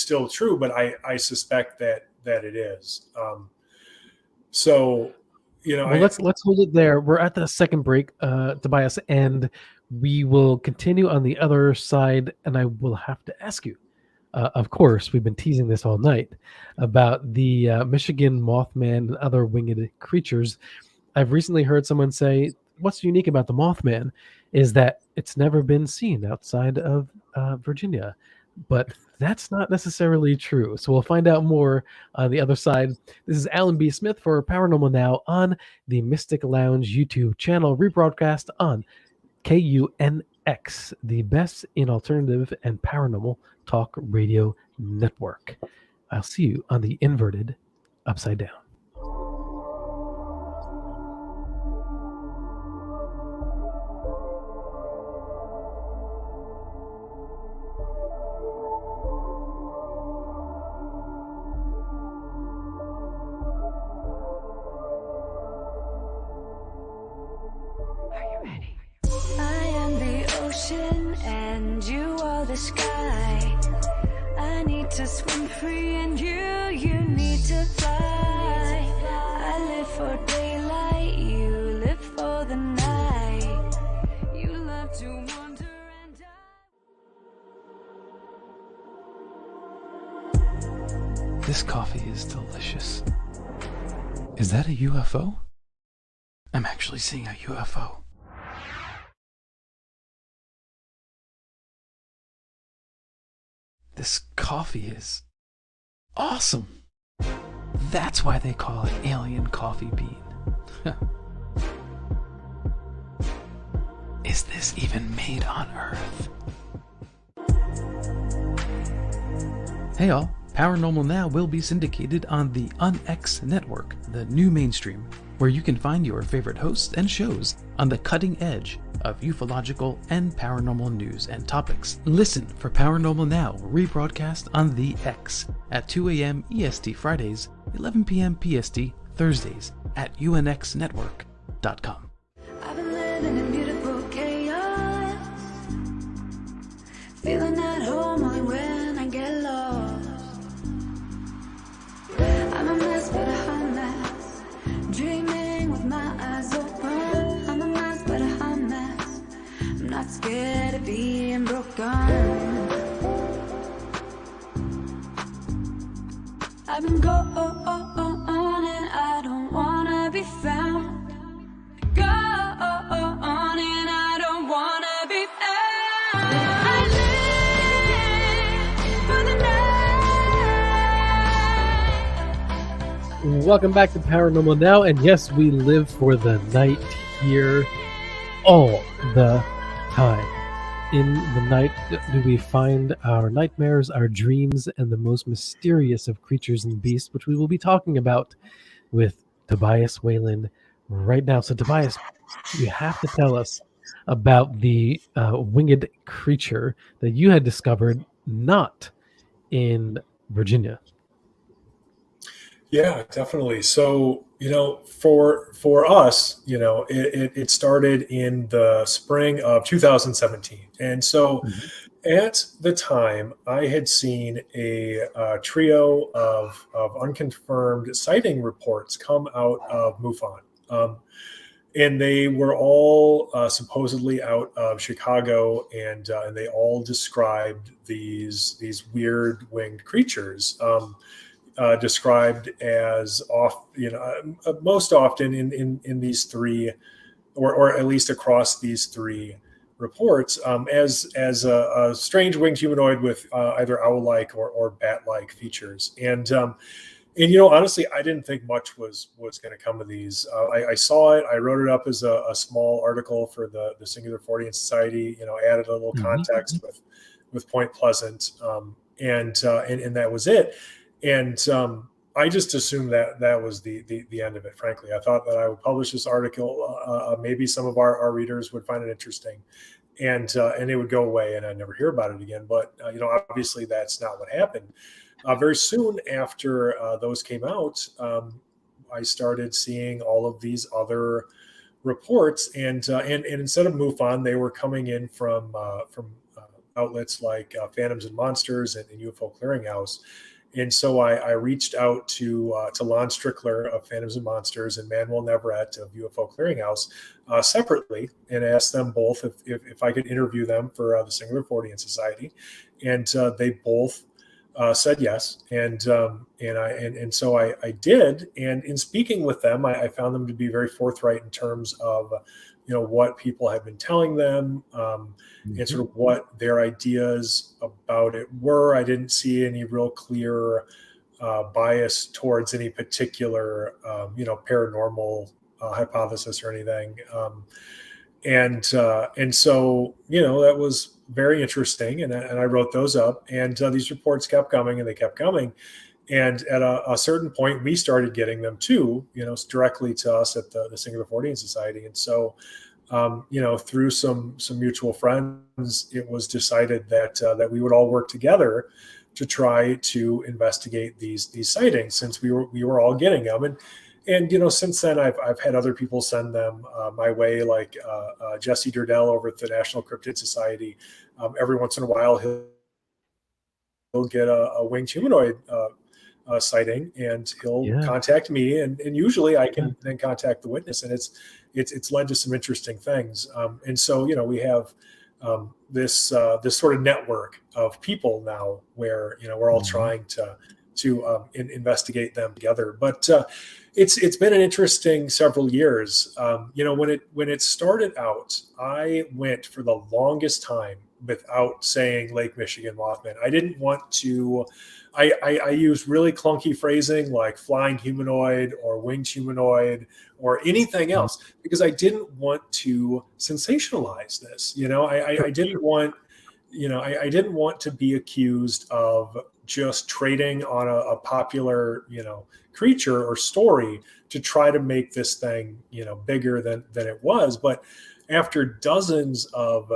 still true, but I suspect that it is. So, well, let's hold it there. We're at the second break, Tobias, and we will continue on the other side. And I will have to ask you, of course, we've been teasing this all night about the Michigan Mothman and other winged creatures. I've recently heard someone say, what's unique about the Mothman is that it's never been seen outside of Virginia. But that's not necessarily true. So we'll find out more on the other side. This is Alan B. Smith for Paranormal Now on the Mystic Lounge YouTube channel, rebroadcast on KUNX, the best in alternative and paranormal talk radio network. I'll see you on the inverted upside down. And you are the sky. I need to swim free, and you need to fly. I live for daylight, you live for the night. You love to wander and This coffee is delicious. Is that a UFO? I'm actually seeing a UFO. This coffee is awesome. That's why they call it alien coffee bean. Is this even made on Earth? Hey all, Paranormal Now will be syndicated on the UNX network, the new mainstream, where you can find your favorite hosts and shows on the cutting edge of ufological and paranormal news and topics. Listen for Paranormal Now rebroadcast on the X at 2 a.m. EST Fridays, 11 p.m. PST Thursdays at unxnetwork.com. I've been living in beautiful chaos, feeling at home only when I get lost. I'm a mess, but a hot mess, dreaming with my eyes open. I'm a mess, but a hot mess. I'm not scared of being broken. I've been going and I don't wanna be found. Go on and I don't wanna be found. I live for the night. Welcome back to Paranormal Now, and yes, we live for the night here all the time. In the night do we find our nightmares, our dreams, and the most mysterious of creatures and beasts, which we will be talking about with Tobias Wayland right now. So Tobias, you have to tell us about the winged creature that you had discovered not in Virginia. Yeah, definitely. So, for us, it started in the spring of 2017. And so at the time, I had seen a trio of unconfirmed sighting reports come out of MUFON. and they were all supposedly out of Chicago, and they all described these weird winged creatures, described as most often in these three, or at least across these three reports, as a strange winged humanoid with either owl-like or bat-like features. And honestly, I didn't think much was going to come of these. I saw it. I wrote it up as a small article for the Singular Fortean Society. Added a little context with Point Pleasant, and that was it. And I just assumed that was the end of it. Frankly, I thought that I would publish this article. Maybe some of our readers would find it interesting, and it would go away, and I'd never hear about it again. But obviously, that's not what happened. Very soon after those came out, I started seeing all of these other reports, and instead of MUFON, they were coming in from outlets like Phantoms and Monsters and UFO Clearinghouse. And so I reached out to Lon Strickler of Phantoms and Monsters and Manuel Neverett of UFO Clearinghouse separately, and asked them both if I could interview them for the Singular Fortean Society, and they both said yes, and so I did. And in speaking with them, I found them to be very forthright in terms of what people had been telling them, and sort of what their ideas about it were. I didn't see any real clear bias towards any particular paranormal hypothesis or anything, and so that was very interesting, and I wrote those up, and these reports kept coming, and they kept coming, and at a certain point we started getting them too, directly to us at the Singular Fortean Society. And so through some mutual friends, it was decided that we would all work together to try to investigate these sightings, since we were all getting them. And since then, I've had other people send them my way, like Jesse Durdell over at the National Cryptid Society. Every once in a while, he'll get a winged humanoid sighting, and he'll contact me, and usually I can then contact the witness, and it's led to some interesting things. And so we have this sort of network of people now, where we're all trying to investigate them together. But it's been an interesting several years. When it started out, I went for the longest time without saying Lake Michigan Mothman. I didn't want to. I used really clunky phrasing like flying humanoid or winged humanoid or anything else, because I didn't want to sensationalize this. I didn't want. I didn't want to be accused of just trading on a popular, creature or story to try to make this thing, bigger than it was. But after dozens of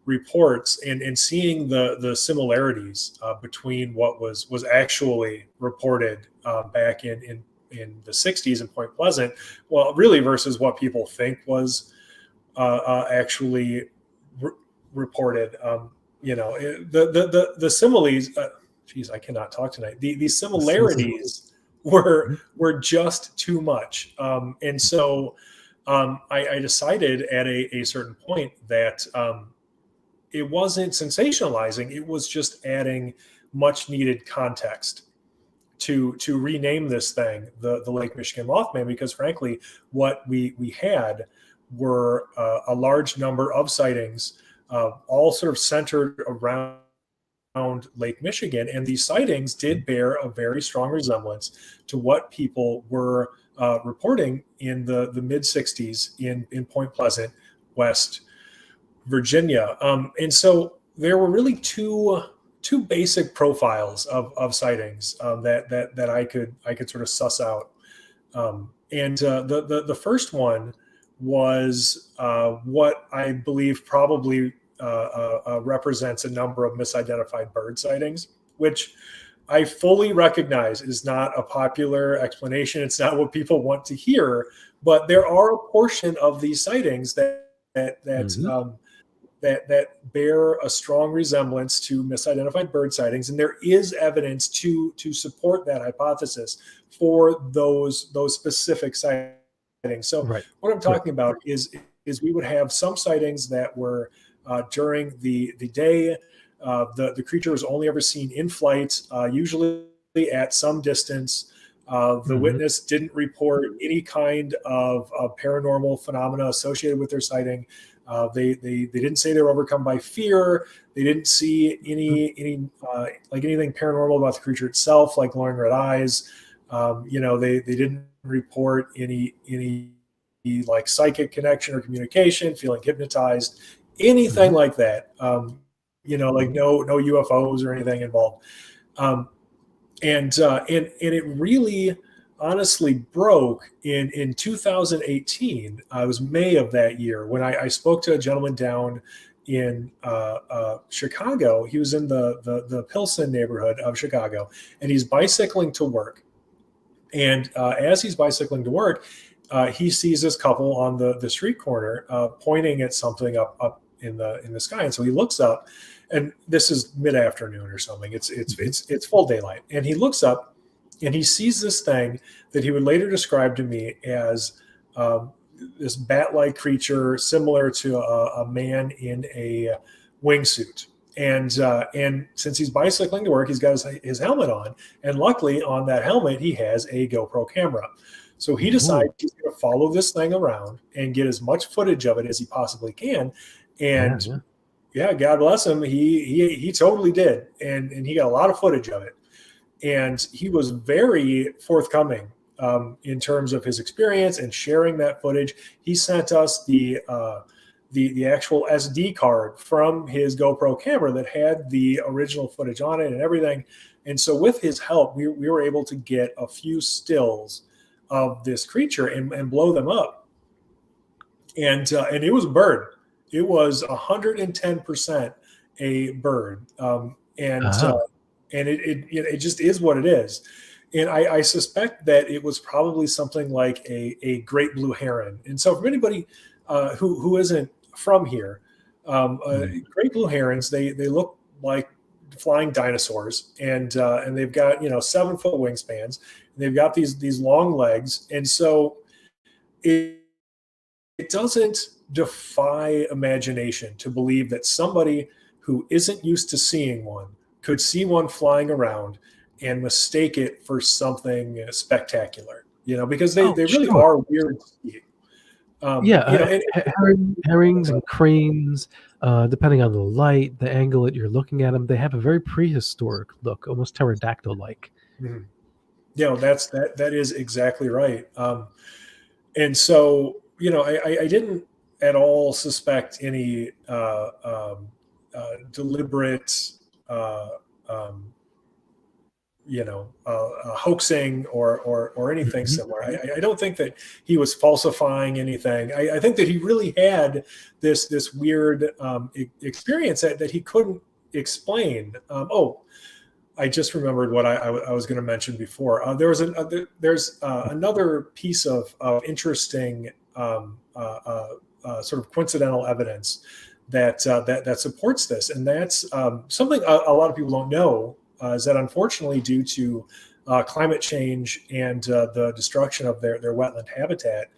reports and seeing the similarities between what was actually reported back in the 60s in Point Pleasant, well, really, versus what people think was actually reported, the similes. Geez, I cannot talk tonight. The similarities were just too much, and so I decided at a certain point that it wasn't sensationalizing; it was just adding much needed context to rename this thing the Lake Michigan Mothman, because frankly, what we had were a large number of sightings, all sort of centered around Lake Michigan, and these sightings did bear a very strong resemblance to what people were reporting in the mid 60s in Point Pleasant, West Virginia. And so there were really two basic profiles of sightings that I could sort of suss out. And the first one was what I believe probably represents a number of misidentified bird sightings, which I fully recognize is not a popular explanation. It's not what people want to hear, but there are a portion of these sightings that bear a strong resemblance to misidentified bird sightings, and there is evidence to support that hypothesis for those specific sightings. So Right. what I'm talking about is we would have some sightings that were during the day. The creature was only ever seen in flight, usually at some distance. The witness didn't report any kind of paranormal phenomena associated with their sighting. They didn't say they were overcome by fear. They didn't see any like anything paranormal about the creature itself, like glowing red eyes. They didn't report any like psychic connection or communication, feeling hypnotized, anything like that. Like no UFOs or anything involved. And it really honestly broke in 2018. It was May of that year when I spoke to a gentleman down in Chicago. He was in the Pilsen neighborhood of Chicago, and he's bicycling to work. And as he's bicycling to work, he sees this couple on the street corner pointing at something up in the sky. And so he looks up, and this is mid-afternoon or something. It's full daylight, and he looks up, and he sees this thing that he would later describe to me as this bat-like creature, similar to a man in a wingsuit. And since he's bicycling to work, he's got his helmet on, and luckily on that helmet he has a GoPro camera. So he decides he's going to follow this thing around and get as much footage of it as he possibly can. And yeah, God bless him, he totally did, and he got a lot of footage of it. And he was very forthcoming in terms of his experience and sharing that footage. He sent us the actual SD card from his GoPro camera that had the original footage on it and everything. And so with his help, we were able to get a few stills of this creature and blow them up. And it was a bird. It was 110% a bird. And it just is what it is. And I suspect that it was probably something like a great blue heron. And so for anybody who isn't from here, great blue herons, they look like flying dinosaurs, and they've got 7-foot wingspans, and they've got these long legs, and so it doesn't defy imagination to believe that somebody who isn't used to seeing one could see one flying around and mistake it for something spectacular, because they really are weird to see. Herrings and cranes, depending on the light, the angle that you're looking at them, they have a very prehistoric look, almost pterodactyl-like. That is exactly right. And so, I didn't at all suspect any deliberate, hoaxing or anything similar. I don't think that he was falsifying anything. I think that he really had this weird experience that he couldn't explain. I just remembered what I was going to mention before. There's another piece of interesting sort of coincidental evidence that supports this, and that's something a lot of people don't know. Is that unfortunately due to climate change and the destruction of their wetland habitat,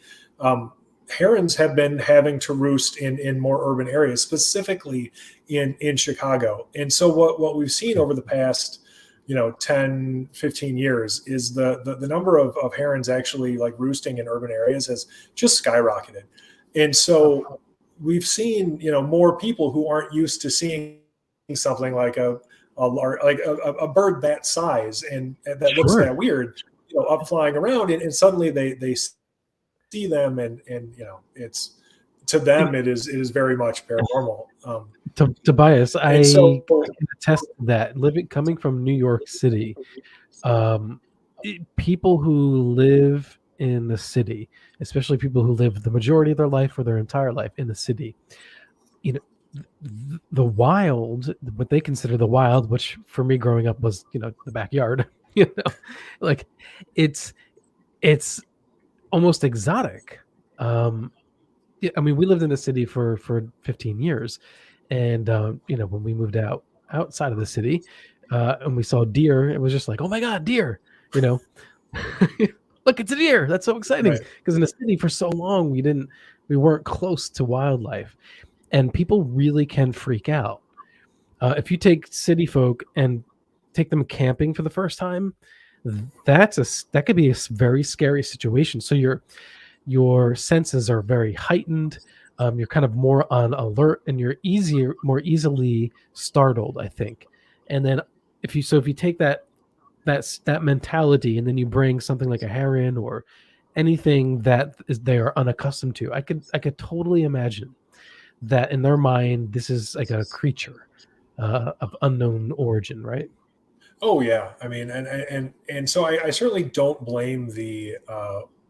herons have been having to roost in more urban areas, specifically in Chicago. And so what we've seen over the past 10, 15 years is the number of herons actually like roosting in urban areas has just skyrocketed. And so we've seen more people who aren't used to seeing something like a bird that size and that looks that weird, up flying around, and suddenly they see them, and it's, to them it is very much paranormal. Tobias, I can attest to that. Coming from New York City, people who live in the city, especially people who live the majority of their life or their entire life in the city, the wild, what they consider the wild, which for me growing up was the backyard, like it's almost exotic. I mean, we lived in the city for 15 years, and when we moved outside of the city, and we saw deer, it was just like, oh my god, deer. look, it's a deer. That's so exciting. Right. Because in the city for so long, we weren't close to wildlife, and people really can freak out. If you take city folk and take them camping for the first time, that could be a very scary situation. So your senses are very heightened. You're kind of more on alert, and you're more easily startled, I think. And then if you take that mentality, and then you bring something like a heron or anything that they are unaccustomed to, I could totally imagine that in their mind this is like a creature of unknown origin, right? Oh yeah, I mean, and so I certainly don't blame the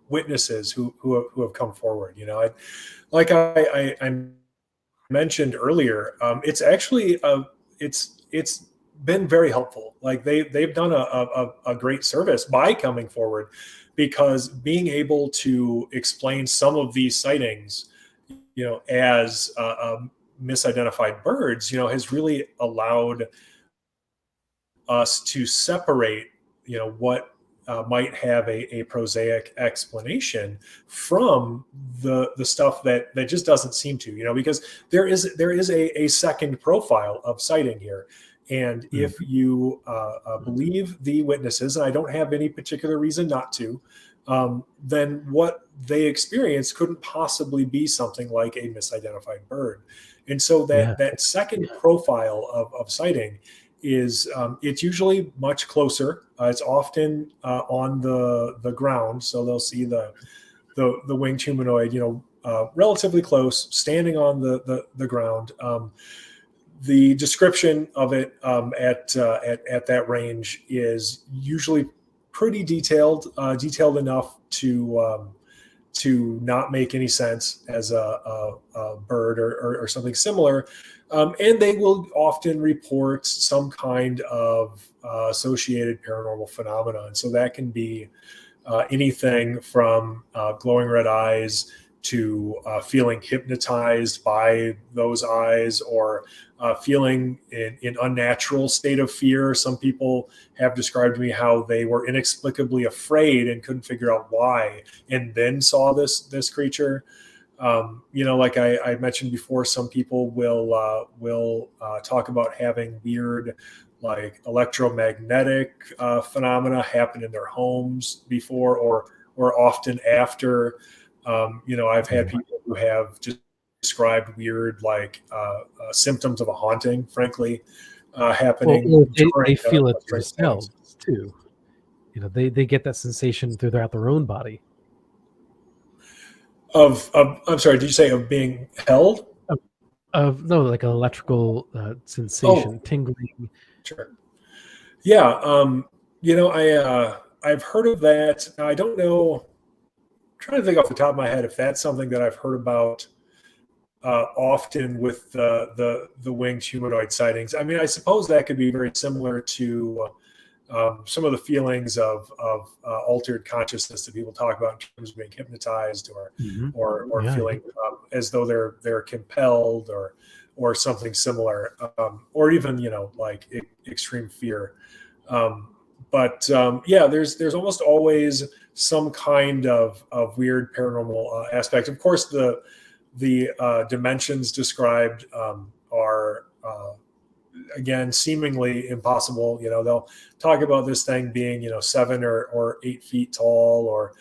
witnesses who have come forward. You know, I mentioned earlier, it's actually it's been very helpful. Like they've done a great service by coming forward, because being able to explain some of these sightings, you know, as misidentified birds, you know, has really allowed us to separate, you know, what might have a prosaic explanation from the stuff that just doesn't seem to, you know, because there is a second profile of sighting here. And if you believe the witnesses, and I don't have any particular reason not to, then what they experienced couldn't possibly be something like a misidentified bird. And so that second profile of sighting is it's usually much closer. It's often on the ground, so they'll see the winged humanoid, you know, relatively close, standing on the ground. The description of it at that range is usually pretty detailed enough to not make any sense as a bird or something similar. And they will often report some kind of associated paranormal phenomena. And so that can be anything from glowing red eyes to feeling hypnotized by those eyes, or feeling in unnatural state of fear. Some people have described to me how they were inexplicably afraid and couldn't figure out why, and then saw this creature. You know, like I mentioned before, some people will talk about having weird, like electromagnetic phenomena happen in their homes before or often after. You know, I've had people who have just described weird, like symptoms of a haunting, frankly, happening. Well, they feel it themselves too. You know, they get that sensation throughout their own body. I'm sorry, did you say of being held? No, like an electrical sensation, tingling. Sure. Yeah. You know, I've heard of that. Now, I don't know. I'm trying to think off the top of my head if that's something that I've heard about often with the winged humanoid sightings. I mean, I suppose that could be very similar to some of the feelings of altered consciousness that people talk about in terms of being hypnotized or feeling as though they're compelled or something similar, or even, you know, like extreme fear. But there's almost always some kind of weird paranormal aspect. Of course, the dimensions described are again seemingly impossible. You know, they'll talk about this thing being, you know, 7 or 8 feet tall, or,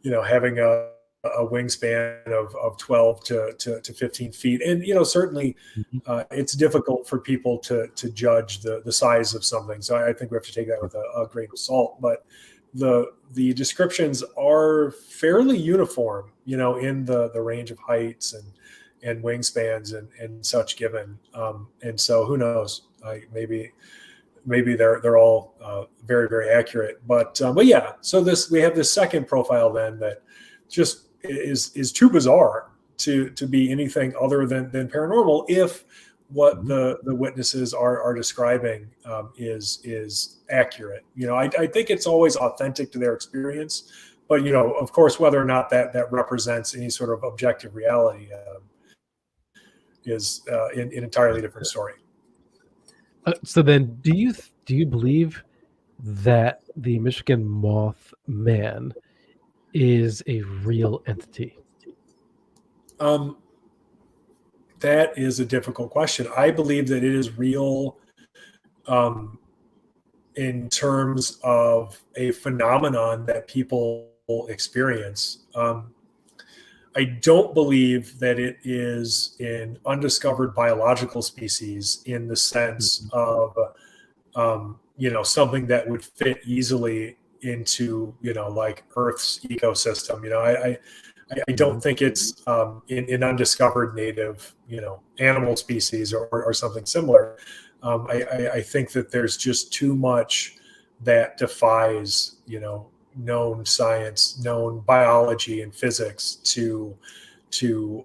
you know, having a wingspan of 12 to 15 feet. And, you know, certainly it's difficult for people to judge the size of something. So I think we have to take that with a grain of salt. But the descriptions are fairly uniform, you know, in the range of heights and wingspans and such given. And so who knows, maybe they're all very, very accurate, but yeah, so we have this second profile then that just is too bizarre to be anything other than paranormal, if what the witnesses are describing is accurate. You know, I think it's always authentic to their experience, but, you know, of course, whether or not that represents any sort of objective reality is an entirely different story. So then, do you believe that the Michigan Mothman is a real entity? That is a difficult question. I believe that it is real in terms of a phenomenon that people experience. I don't believe that it is an undiscovered biological species in the sense of, something that would fit easily into, like Earth's ecosystem. I don't think it's an undiscovered native, animal species or something similar. I think that there's just too much that defies, known science, known biology and physics to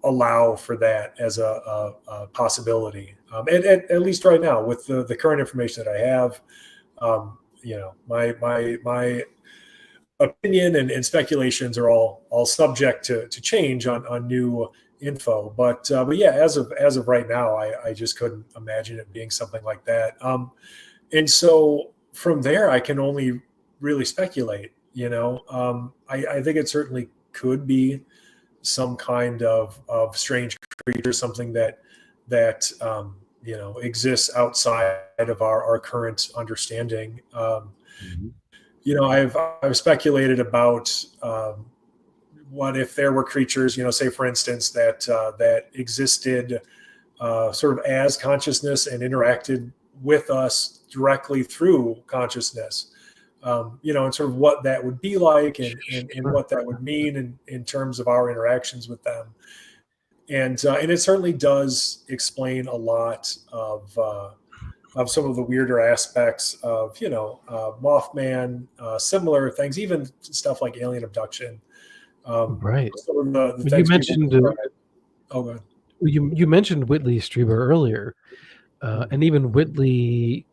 allow for that as a possibility. At least right now, with the current information that I have, my opinion and speculations are all subject to change on new info. But yeah, as of right now, I just couldn't imagine it being something like that. And so from there, I can only really speculate. I think it certainly could be some kind of strange creature, something that exists outside of our current understanding. I've speculated about what if there were creatures, say for instance that existed sort of as consciousness and interacted with us directly through consciousness. And sort of what that would be like and what that would mean in terms of our interactions with them. And it certainly does explain a lot of some of the weirder aspects of, Mothman, similar things, even stuff like alien abduction. Right. Some of the You mentioned oh, go ahead. you mentioned Whitley Strieber earlier, and even Whitley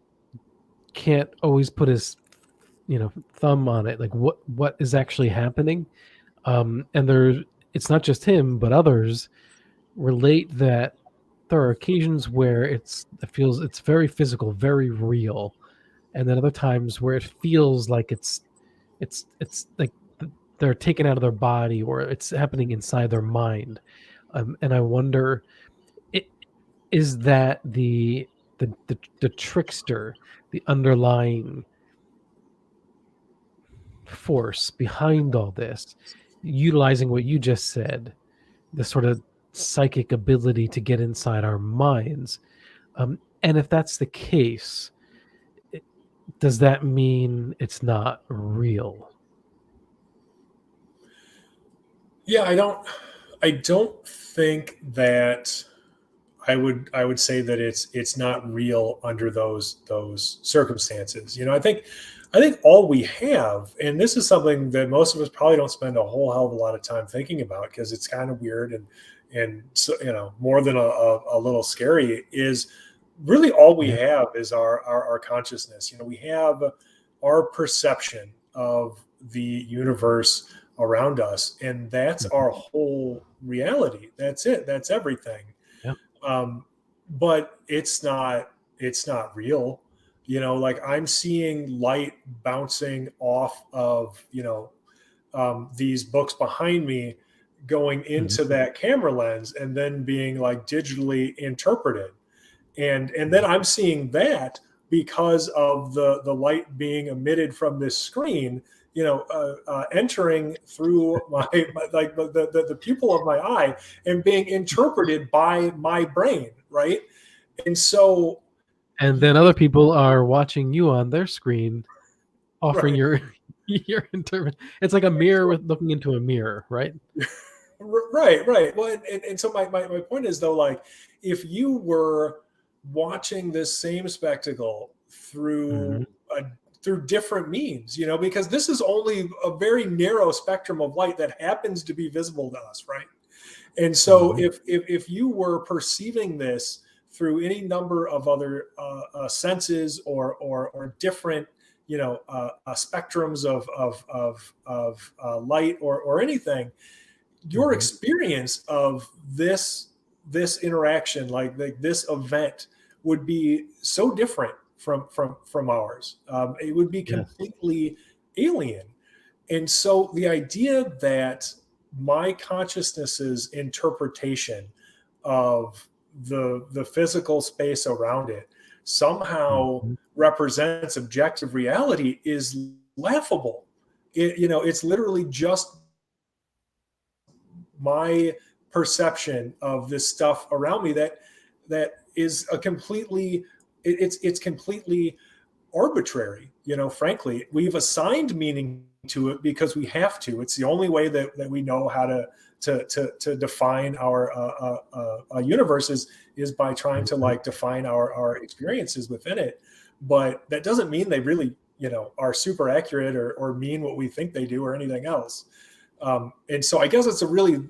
can't always put his thumb on it, like what is actually happening. And it's not just him, but others relate that there are occasions where it feels it's very physical, very real, and then other times where it feels like it's like they're taken out of their body or it's happening inside their mind. And I wonder, is that the trickster, the underlying force behind all this, utilizing what you just said, the sort of psychic ability to get inside our minds? And if that's the case, does that mean it's not real? Yeah, I don't think that I would say that it's not real under those circumstances. I think all we have, and this is something that most of us probably don't spend a whole hell of a lot of time thinking about because it's kind of weird and so, more than a little scary, is really all we have is our consciousness. We have our perception of the universe around us, and that's our whole reality. That's it. That's everything. Yeah. But it's not real. Like I'm seeing light bouncing off of these books behind me, going into that camera lens, and then being like digitally interpreted, and then I'm seeing that because of the light being emitted from this screen, entering through my like the pupil of my eye and being interpreted by my brain, right? And then other people are watching you on their screen, offering right. your interpret. It's like a mirror with looking into a mirror, right? Right. Well, and so my point is though, like if you were watching this same spectacle through through different means, because this is only a very narrow spectrum of light that happens to be visible to us, right? And so if you were perceiving this through any number of other senses or different spectrums of light or anything, your experience of this interaction, like this event, would be so different from ours. It would be completely alien. And so the idea that my consciousness's interpretation of the physical space around it somehow represents objective reality is laughable. It's literally just my perception of this stuff around me that is a completely it's completely arbitrary. Frankly, we've assigned meaning to it because we have to. It's the only way that we know how to define our universe is by trying to define our experiences within it. But that doesn't mean they really are super accurate or mean what we think they do or anything else. And so I guess it's a really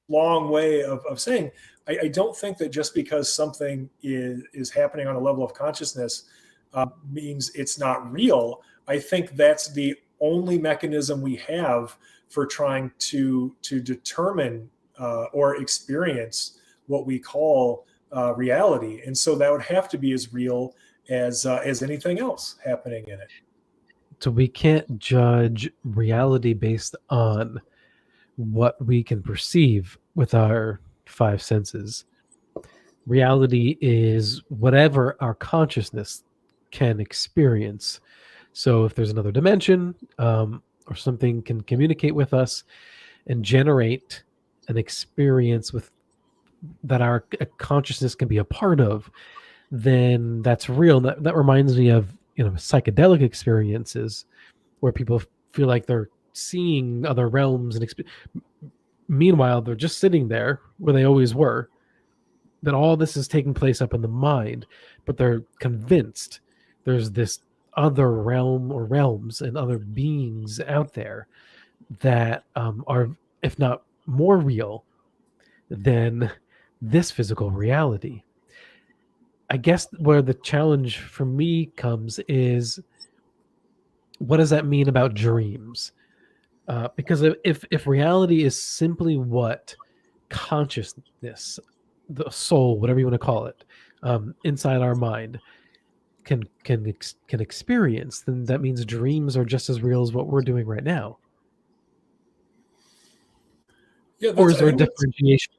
long way of saying I don't think that just because something is happening on a level of consciousness means it's not real. I think that's the only mechanism we have for trying to determine or experience what we call reality. And so that would have to be as real as anything else happening in it. So we can't judge reality based on what we can perceive with our five senses. Reality is whatever our consciousness can experience. So if there's another dimension or something can communicate with us and generate an experience with that our consciousness can be a part of, then that's real. That reminds me of psychedelic experiences where people feel like they're seeing other realms and meanwhile they're just sitting there where they always were. That all this is taking place up in the mind, but they're convinced there's this other realm or realms and other beings out there that are, if not more real than this physical reality. I guess where the challenge for me comes is, what does that mean about dreams? Because if reality is simply what consciousness, the soul, whatever you want to call it, inside our mind can experience, then that means dreams are just as real as what we're doing right now. Yeah, or is there a differentiation?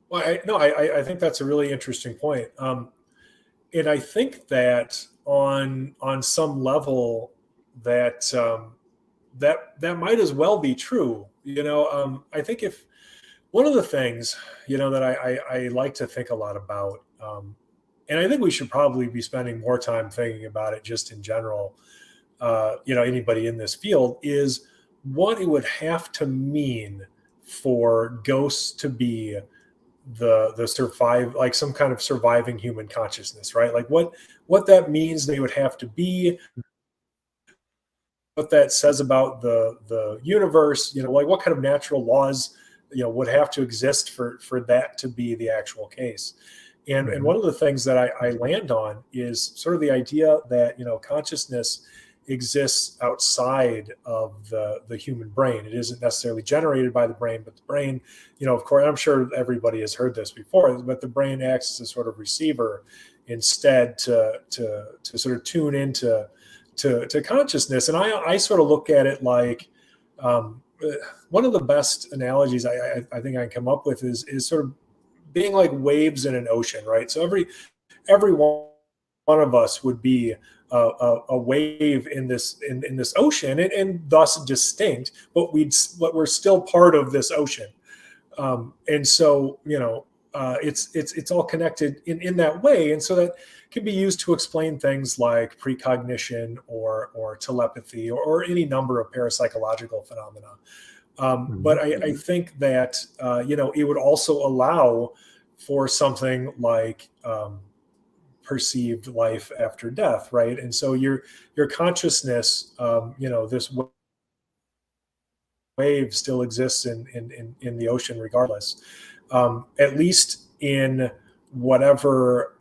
Well, I think that's a really interesting point. And I think that on some level that that might as well be true. I think if one of the things, that I like to think a lot about, and I think we should probably be spending more time thinking about it just in general, anybody in this field, is what it would have to mean for ghosts to be the survive, like some kind of surviving human consciousness, right? Like what that means they would have to be, what that says about the universe, like what kind of natural laws, would have to exist for that to be the actual case. And one of the things that I land on is sort of the idea that, consciousness exists outside of the human brain. It isn't necessarily generated by the brain, but the brain, of course, I'm sure everybody has heard this before, but the brain acts as a sort of receiver instead to sort of tune into to consciousness. And I sort of look at it like, one of the best analogies I think I can come up with is sort of being like waves in an ocean, right? So every one of us would be a wave in this ocean, and thus distinct, but we're still part of this ocean. And so it's all connected in that way, and so that can be used to explain things like precognition or telepathy or any number of parapsychological phenomena. But I think that it would also allow for something like perceived life after death, right? And so your consciousness, this wave still exists in the ocean regardless, at least in whatever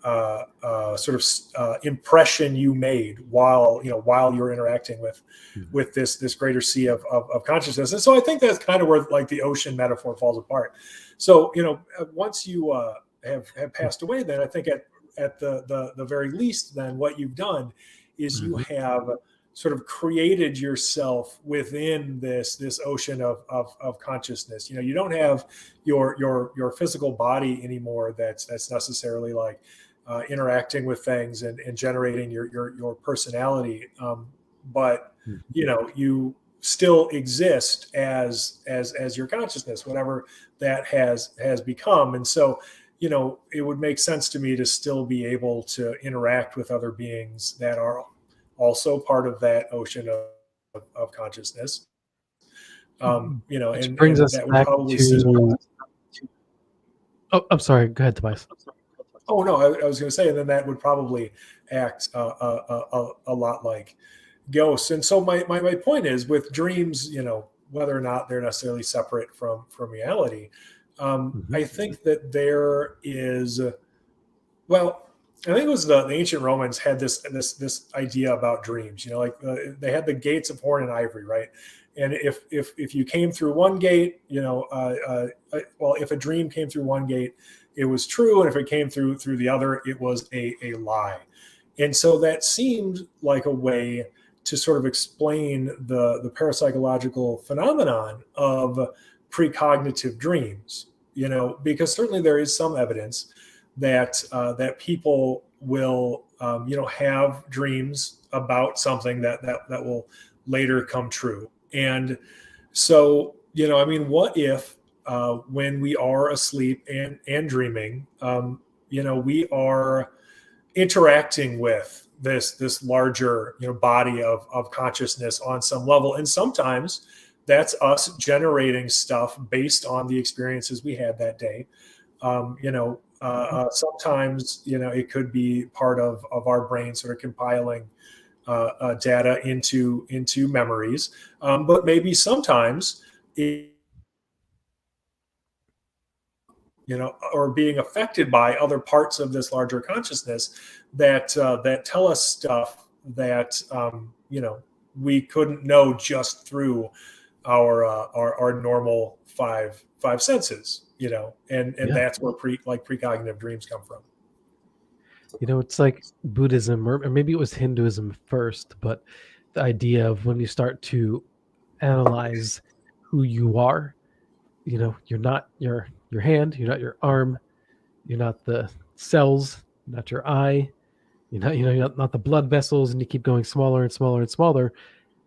sort of impression you made while you're interacting with this greater sea of consciousness. And so I think that's kind of where like the ocean metaphor falls apart. So once you have passed away, then I think at the very least, then what you've done is you have sort of created yourself within this ocean of consciousness. You don't have your physical body anymore that's necessarily like interacting with things and generating your personality, but you still exist as your consciousness, whatever that has become. And so it would make sense to me to still be able to interact with other beings that are also part of that ocean of consciousness. Which brings us that would back probably to. Oh, I'm sorry. Go ahead, Tobias. Oh no, I was going to say, and then that would probably act a lot like ghosts. And so my point is, with dreams, whether or not they're necessarily separate from reality, I think that there is, well, I think it was the ancient Romans had this idea about dreams. They had the gates of horn and ivory, right? And if you came through one gate, if a dream came through one gate, it was true, and if it came through the other, it was a lie. And so that seemed like a way to sort of explain the parapsychological phenomenon of precognitive dreams. Because certainly there is some evidence that people will have dreams about something that will later come true. And so what if when we are asleep and dreaming, we are interacting with this larger body of consciousness on some level, and sometimes that's us generating stuff based on the experiences we had that day. Sometimes it could be part of our brain sort of compiling data into memories, but maybe sometimes or being affected by other parts of this larger consciousness that tell us stuff that we couldn't know just through our normal five senses, and that's where precognitive dreams come from. It's like Buddhism, or maybe it was Hinduism first, but the idea of when you start to analyze who you are, you're not your hand, you're not your arm, you're not the cells, not your eye, you're not the blood vessels, and you keep going smaller and smaller and smaller,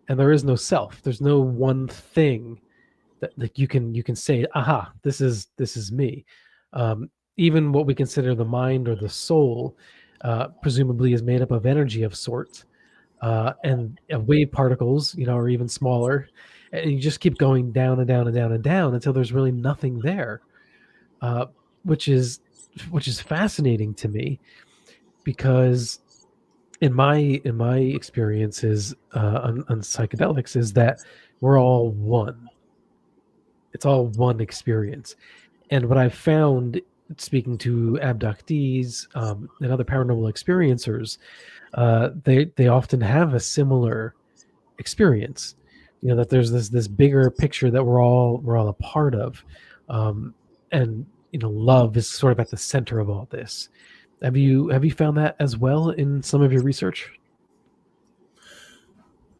and there is no self. There's no one thing that you can say, aha, this is me. Even what we consider the mind or the soul, presumably is made up of energy of sorts, and wave particles, are even smaller, and you just keep going down and down and down and down until there's really nothing there, which is fascinating to me, because in my experiences on psychedelics is that we're all one. It's all one experience. And what I've found, speaking to abductees and other paranormal experiencers, they often have a similar experience. That there's this bigger picture that we're all a part of, and love is sort of at the center of all this. Have you found that as well in some of your research?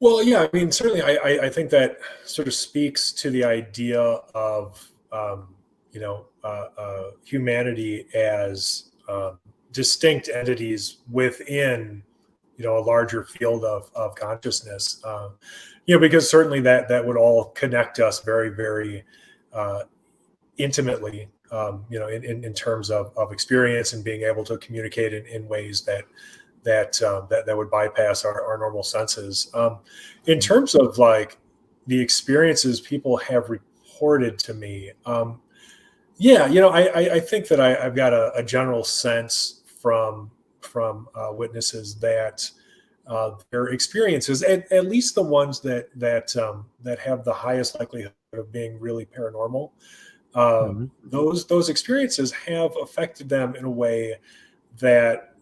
Well, yeah, I mean, certainly, I think that sort of speaks to the idea of humanity as distinct entities within a larger field of consciousness. Because certainly that would all connect us very, very intimately. In terms of experience and being able to communicate in ways that would bypass our normal senses. In terms of like the experiences people have reported to me, I think that I've got a general sense from witnesses that their experiences, at least the ones that have the highest likelihood of being really paranormal, those experiences have affected them in a way that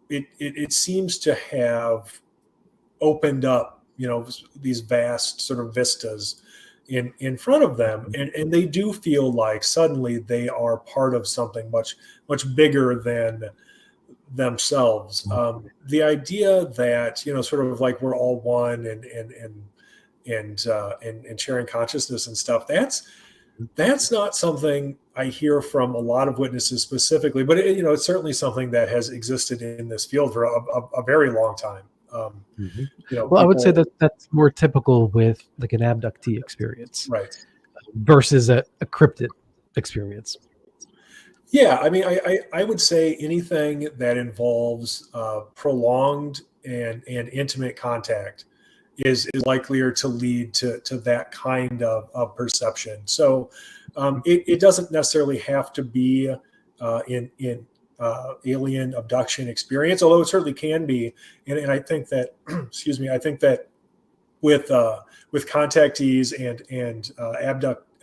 it seems to have opened up, these vast sort of vistas in front of them, and they do feel like suddenly they are part of something much bigger than themselves. The idea that, sort of like we're all one and sharing consciousness and stuff, that's not something I hear from a lot of witnesses specifically, but it's certainly something that has existed in this field for a very long time. Well, I would say that that's more typical with like an abductee experience, right, versus a cryptid experience. Yeah, I mean, I would say anything that involves prolonged and intimate contact is likelier to lead to that kind of perception. So it doesn't necessarily have to be in alien abduction experience, although it certainly can be. And I think that, excuse me, I think that with contactees and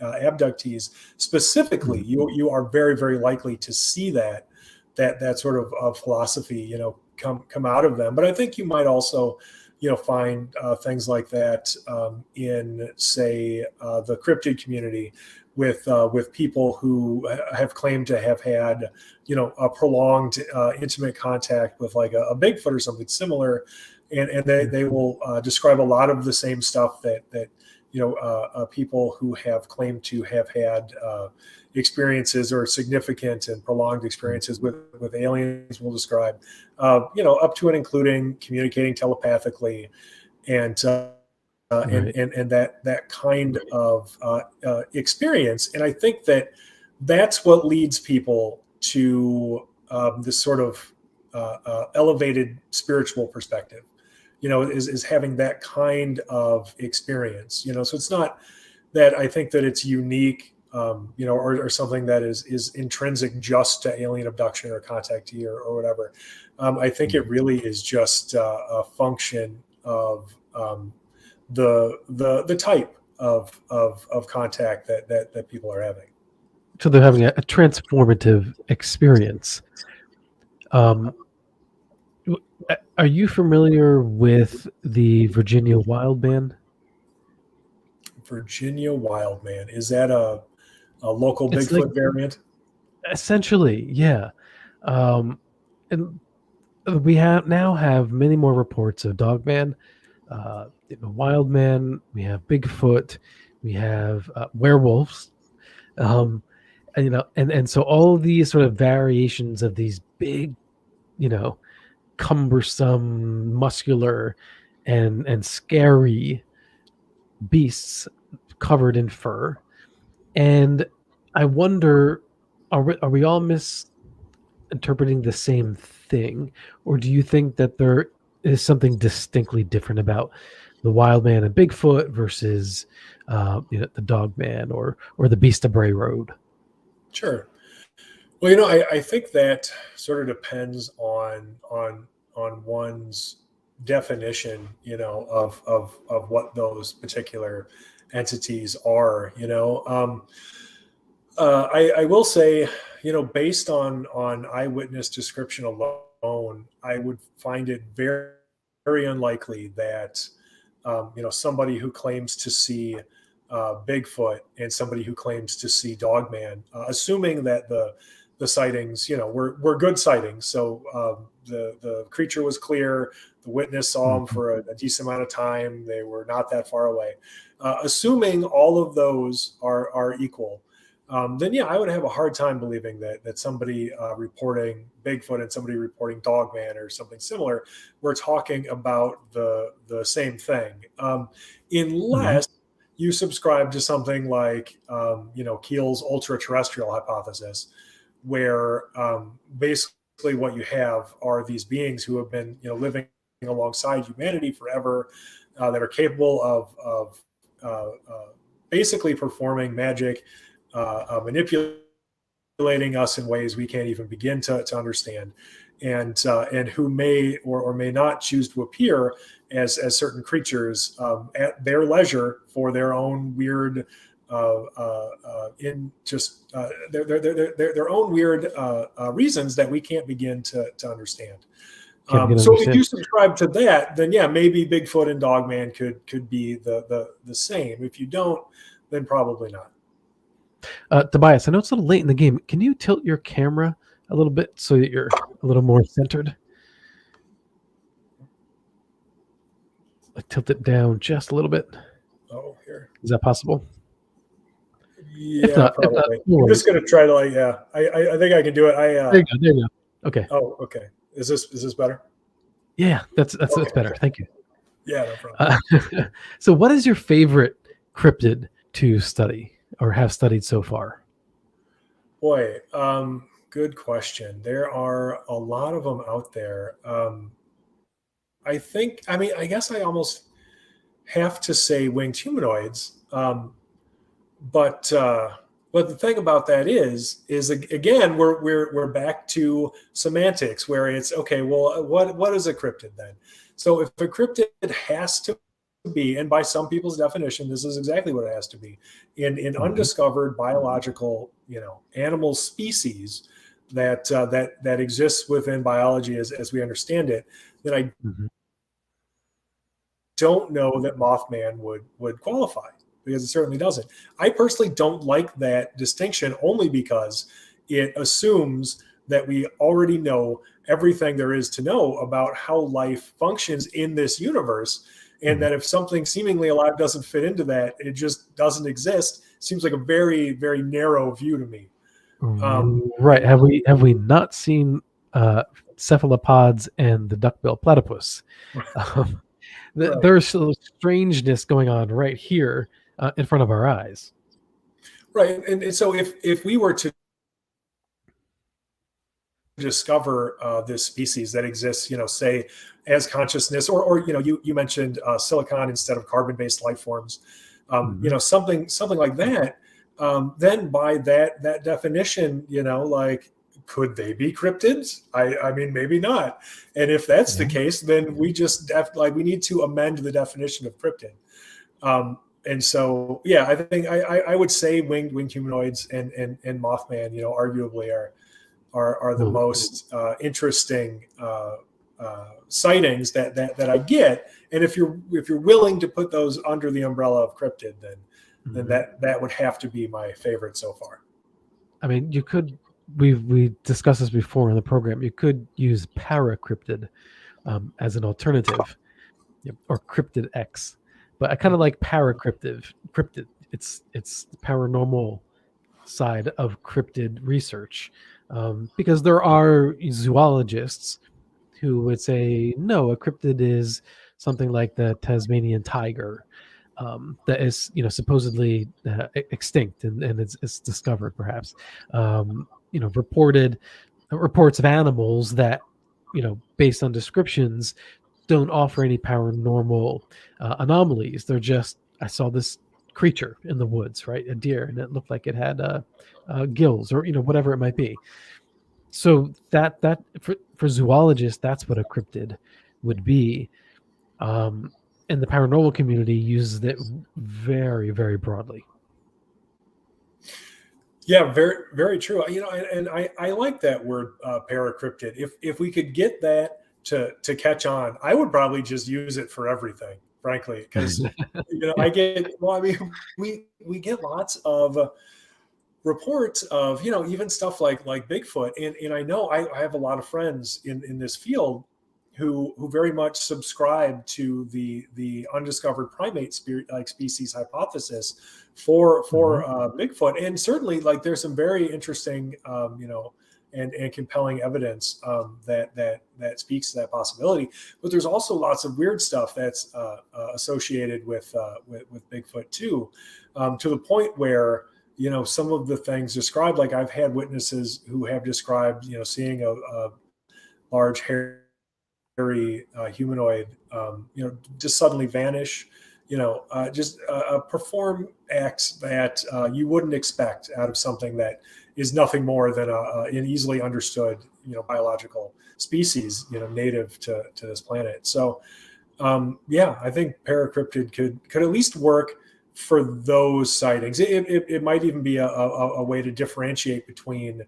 abductees specifically, you are very, very likely to see that sort of philosophy, come out of them. But I think you might also, find things like that in, say, the cryptid community with people who have claimed to have had, a prolonged intimate contact with like a Bigfoot or something similar, and they will describe a lot of the same stuff that people who have claimed to have had experiences or significant and prolonged experiences with aliens will describe, up to and including communicating telepathically and that kind of experience. And I think that's what leads people to this sort of elevated spiritual perspective, is having that kind of experience, so it's not that I think that it's unique, or something that is intrinsic just to alien abduction or contactee or whatever. I think it really is just a function of the type of contact that people are having. So they're having a transformative experience. Are you familiar with the Virginia Wildman? Virginia Wildman, is that a local Bigfoot variant? Essentially, yeah. And we now have many more reports of Dogman, Wildman. We have Bigfoot. We have werewolves. And so all of these sort of variations of these big, cumbersome, muscular, and scary beasts covered in fur. And I wonder, are we all misinterpreting the same thing, or do you think that there is something distinctly different about the wild man and Bigfoot versus the dog man or the beast of Bray Road? Sure. Well, I think that sort of depends on one's definition, of what those particular entities are. I will say, based on eyewitness description alone, I would find it very, very unlikely that somebody who claims to see Bigfoot and somebody who claims to see Dogman, assuming that the sightings, were good sightings. So the creature was clear. The witness saw him for a decent amount of time. They were not that far away. Assuming all of those are equal, then yeah, I would have a hard time believing that somebody reporting Bigfoot and somebody reporting Dogman or something similar, we're talking about the same thing, unless you subscribe to something like Keel's ultra-terrestrial hypothesis, where basically what you have are these beings who have been living alongside humanity forever, that are capable of basically performing magic, manipulating us in ways we can't even begin to understand, and who may or may not choose to appear as certain creatures at their leisure for their own weird their own weird reasons that we can't begin to understand. So if you subscribe to that, then yeah, maybe Bigfoot and Dogman could be the same. If you don't, then probably not. Tobias, I know it's a little late in the game. Can you tilt your camera a little bit so that you're a little more centered. Tilt it down just a little bit. Oh, here. Is that possible? Yeah, probably. No I'm just gonna try to I think I can do it. There you go. There you go. Okay. Oh, okay. Is this better? Yeah, that's Okay. better. Thank you. Yeah, no problem. So, what is your favorite cryptid to study or have studied so far? Boy, good question. There are a lot of them out there. I guess I almost have to say winged humanoids. But the thing about that is again, we're back to semantics where it's okay. Well, what is a cryptid then? So if a cryptid has to be, and by some people's definition, this is exactly what it has to be, in undiscovered biological, animal species that exists within biology as we understand it, then I don't know that Mothman would qualify, because it certainly doesn't. I personally don't like that distinction, only because it assumes that we already know everything there is to know about how life functions in this universe, and that if something seemingly alive doesn't fit into that, it just doesn't exist. Seems like a very, very narrow view to me. Right. Have we not seen cephalopods and the duckbill platypus? Right. There's a strangeness going on right here in front of our eyes. Right. And so if we were to discover this species that exists, say as consciousness, or you mentioned silicon instead of carbon-based life forms, something like that, then by that definition, could they be cryptids? I mean, maybe not. And if that's the case, then we just we need to amend the definition of cryptid. And so, yeah, I think I would say winged humanoids and Mothman, arguably are the most interesting sightings that I get. And if you're willing to put those under the umbrella of cryptid, then that would have to be my favorite so far. I mean, you could. We discussed this before in the program. You could use paracryptid as an alternative, or cryptid X. But I kind of like paracryptid. It's the paranormal side of cryptid research, because there are zoologists who would say, no, a cryptid is something like the Tasmanian tiger that is, supposedly extinct and it's discovered, perhaps. Reports of animals that, based on descriptions, don't offer any paranormal anomalies. They're just, I saw this creature in the woods, right? A deer, and it looked like it had gills, or whatever it might be. So that for zoologists, that's what a cryptid would be. And the paranormal community uses it very, very broadly. Yeah, very, very true. And I like that word paracryptid. If we could get that to catch on, I would probably just use it for everything, frankly, because we get lots of reports of even stuff like Bigfoot, and I know I have a lot of friends in this field who very much subscribe to the undiscovered primate species hypothesis for Bigfoot, and certainly there's some very interesting and compelling evidence that speaks to that possibility. But there's also lots of weird stuff that's associated with Bigfoot too, to the point where some of the things described, like I've had witnesses who have described seeing a large hairy humanoid just suddenly vanish, just perform acts that you wouldn't expect out of something that is nothing more than an easily understood biological species native to this planet. So I think paracryptid could at least work for those sightings. It might even be a way to differentiate between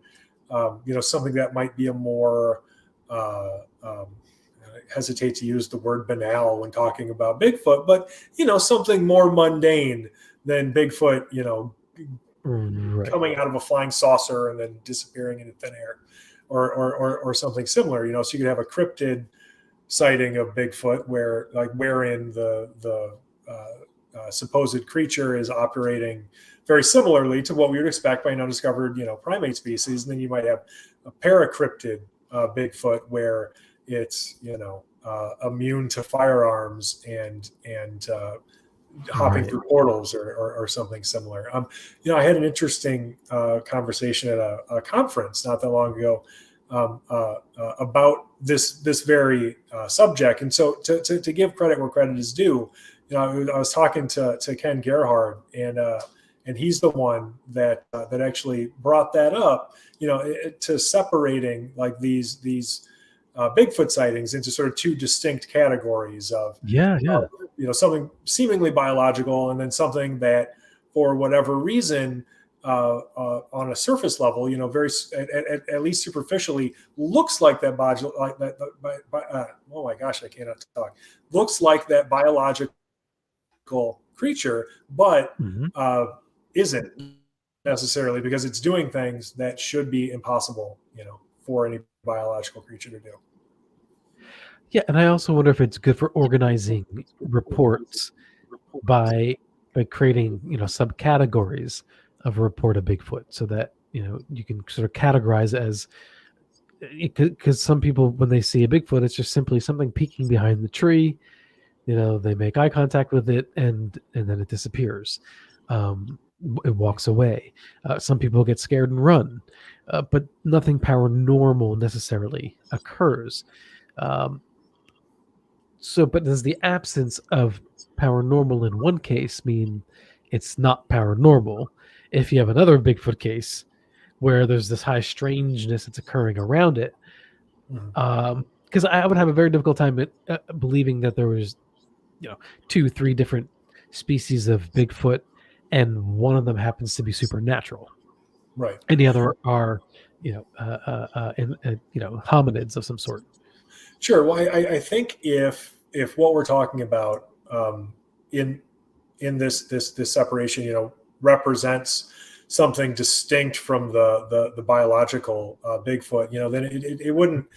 something that might be a more hesitate to use the word banal when talking about Bigfoot, but something more mundane than Bigfoot, Right. coming out of a flying saucer and then disappearing into thin air, or something similar. So you could have a cryptid sighting of Bigfoot wherein the supposed creature is operating very similarly to what we would expect by an undiscovered primate species, and then you might have a paracryptid Bigfoot where it's immune to firearms and hopping through portals or something similar. I had an interesting conversation at a conference not that long ago about this very subject. And so to give credit where credit is due, I was talking to Ken Gerhard, and he's the one that actually brought that up, to separating like these Bigfoot sightings into sort of two distinct categories of something seemingly biological, and then something that for whatever reason on a surface level, very at least superficially looks like that oh my gosh, I cannot talk. Looks like that biological creature, but isn't necessarily, because it's doing things that should be impossible, for any biological creature to do. Yeah, and I also wonder if it's good for organizing reports by creating subcategories of a report of Bigfoot, so that you can sort of categorize as, because some people, when they see a Bigfoot, it's just simply something peeking behind the tree. They make eye contact with it, and then it disappears. It walks away. Some people get scared and run, but nothing paranormal necessarily occurs. But does the absence of paranormal in one case mean it's not paranormal if you have another Bigfoot case where there's this high strangeness that's occurring around it? Because I would have a very difficult time believing that there was 2-3 different species of Bigfoot, and one of them happens to be supernatural, right? And the other are hominids of some sort. Sure. Well, I think if what we're talking about in this separation, represents something distinct from the biological Bigfoot, then it wouldn't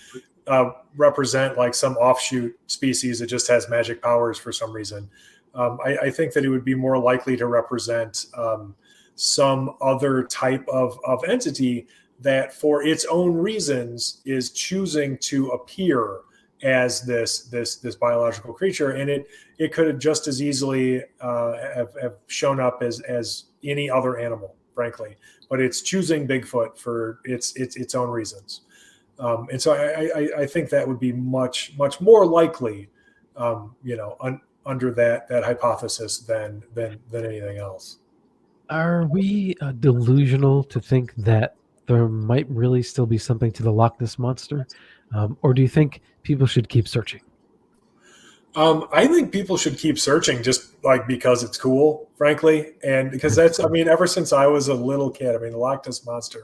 represent like some offshoot species that just has magic powers for some reason. I think that it would be more likely to represent some other type of entity that, for its own reasons, is choosing to appear as this biological creature, and it could have just as easily have shown up as any other animal, frankly, but it's choosing Bigfoot for its own reasons. And so I think that would be much more likely, under that hypothesis than anything else. Are we delusional to think that there might really still be something to the Loch Ness monster, or do you think people should keep searching? I think people should keep searching, just like because it's cool, frankly, and because ever since I was a little kid, the Loch Ness monster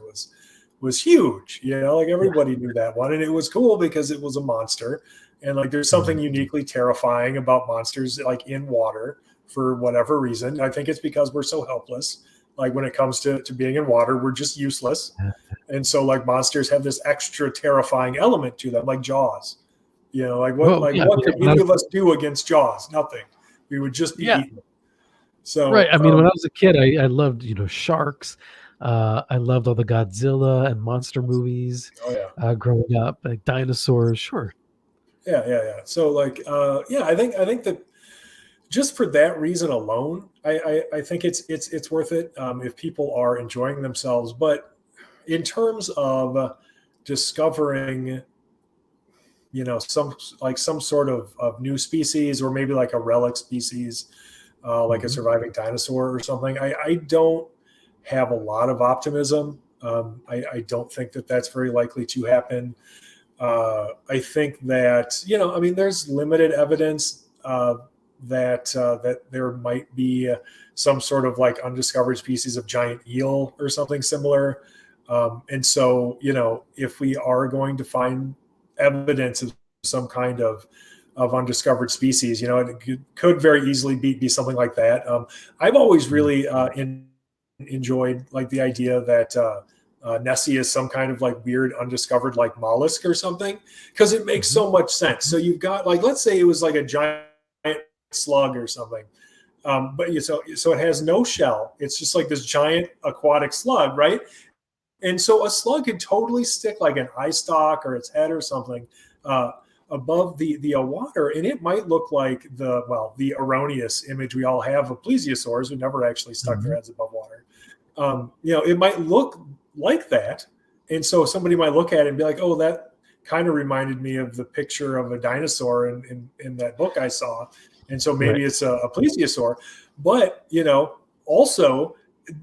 was huge, like everybody knew that one, and it was cool because it was a monster, and like there's something uniquely terrifying about monsters like in water for whatever reason. I think it's because we're so helpless. Like when it comes to being in water, we're just useless, and so like monsters have this extra terrifying element to them, like Jaws. What could any of us do against Jaws? Nothing. We would just be eaten. So right. When I was a kid, I loved sharks. I loved all the Godzilla and monster movies. Growing up, like dinosaurs. Sure. Yeah. So I think that just for that reason alone, I think it's worth it if people are enjoying themselves. But in terms of discovering, some sort of new species, or maybe like a relic species, like a surviving dinosaur or something, I don't have a lot of optimism. I don't think that that's very likely to happen. I think that, there's limited evidence that there might be some sort of like undiscovered species of giant eel or something similar. And so, if we are going to find evidence of some kind of undiscovered species, it could very easily be something like that. I've always really enjoyed like the idea that Nessie is some kind of like weird undiscovered like mollusk or something, because it makes so much sense. So you've got like, let's say it was like a giant slug or something. So it has no shell. It's just like this giant aquatic slug, right? And so a slug could totally stick like an eye stalk or its head or something above the water, and it might look like the erroneous image we all have of plesiosaurs who never actually stuck their heads above water. It might look like that, and so somebody might look at it and be like, "Oh, that kind of reminded me of the picture of a dinosaur in that book I saw," and so maybe it's a plesiosaur. But also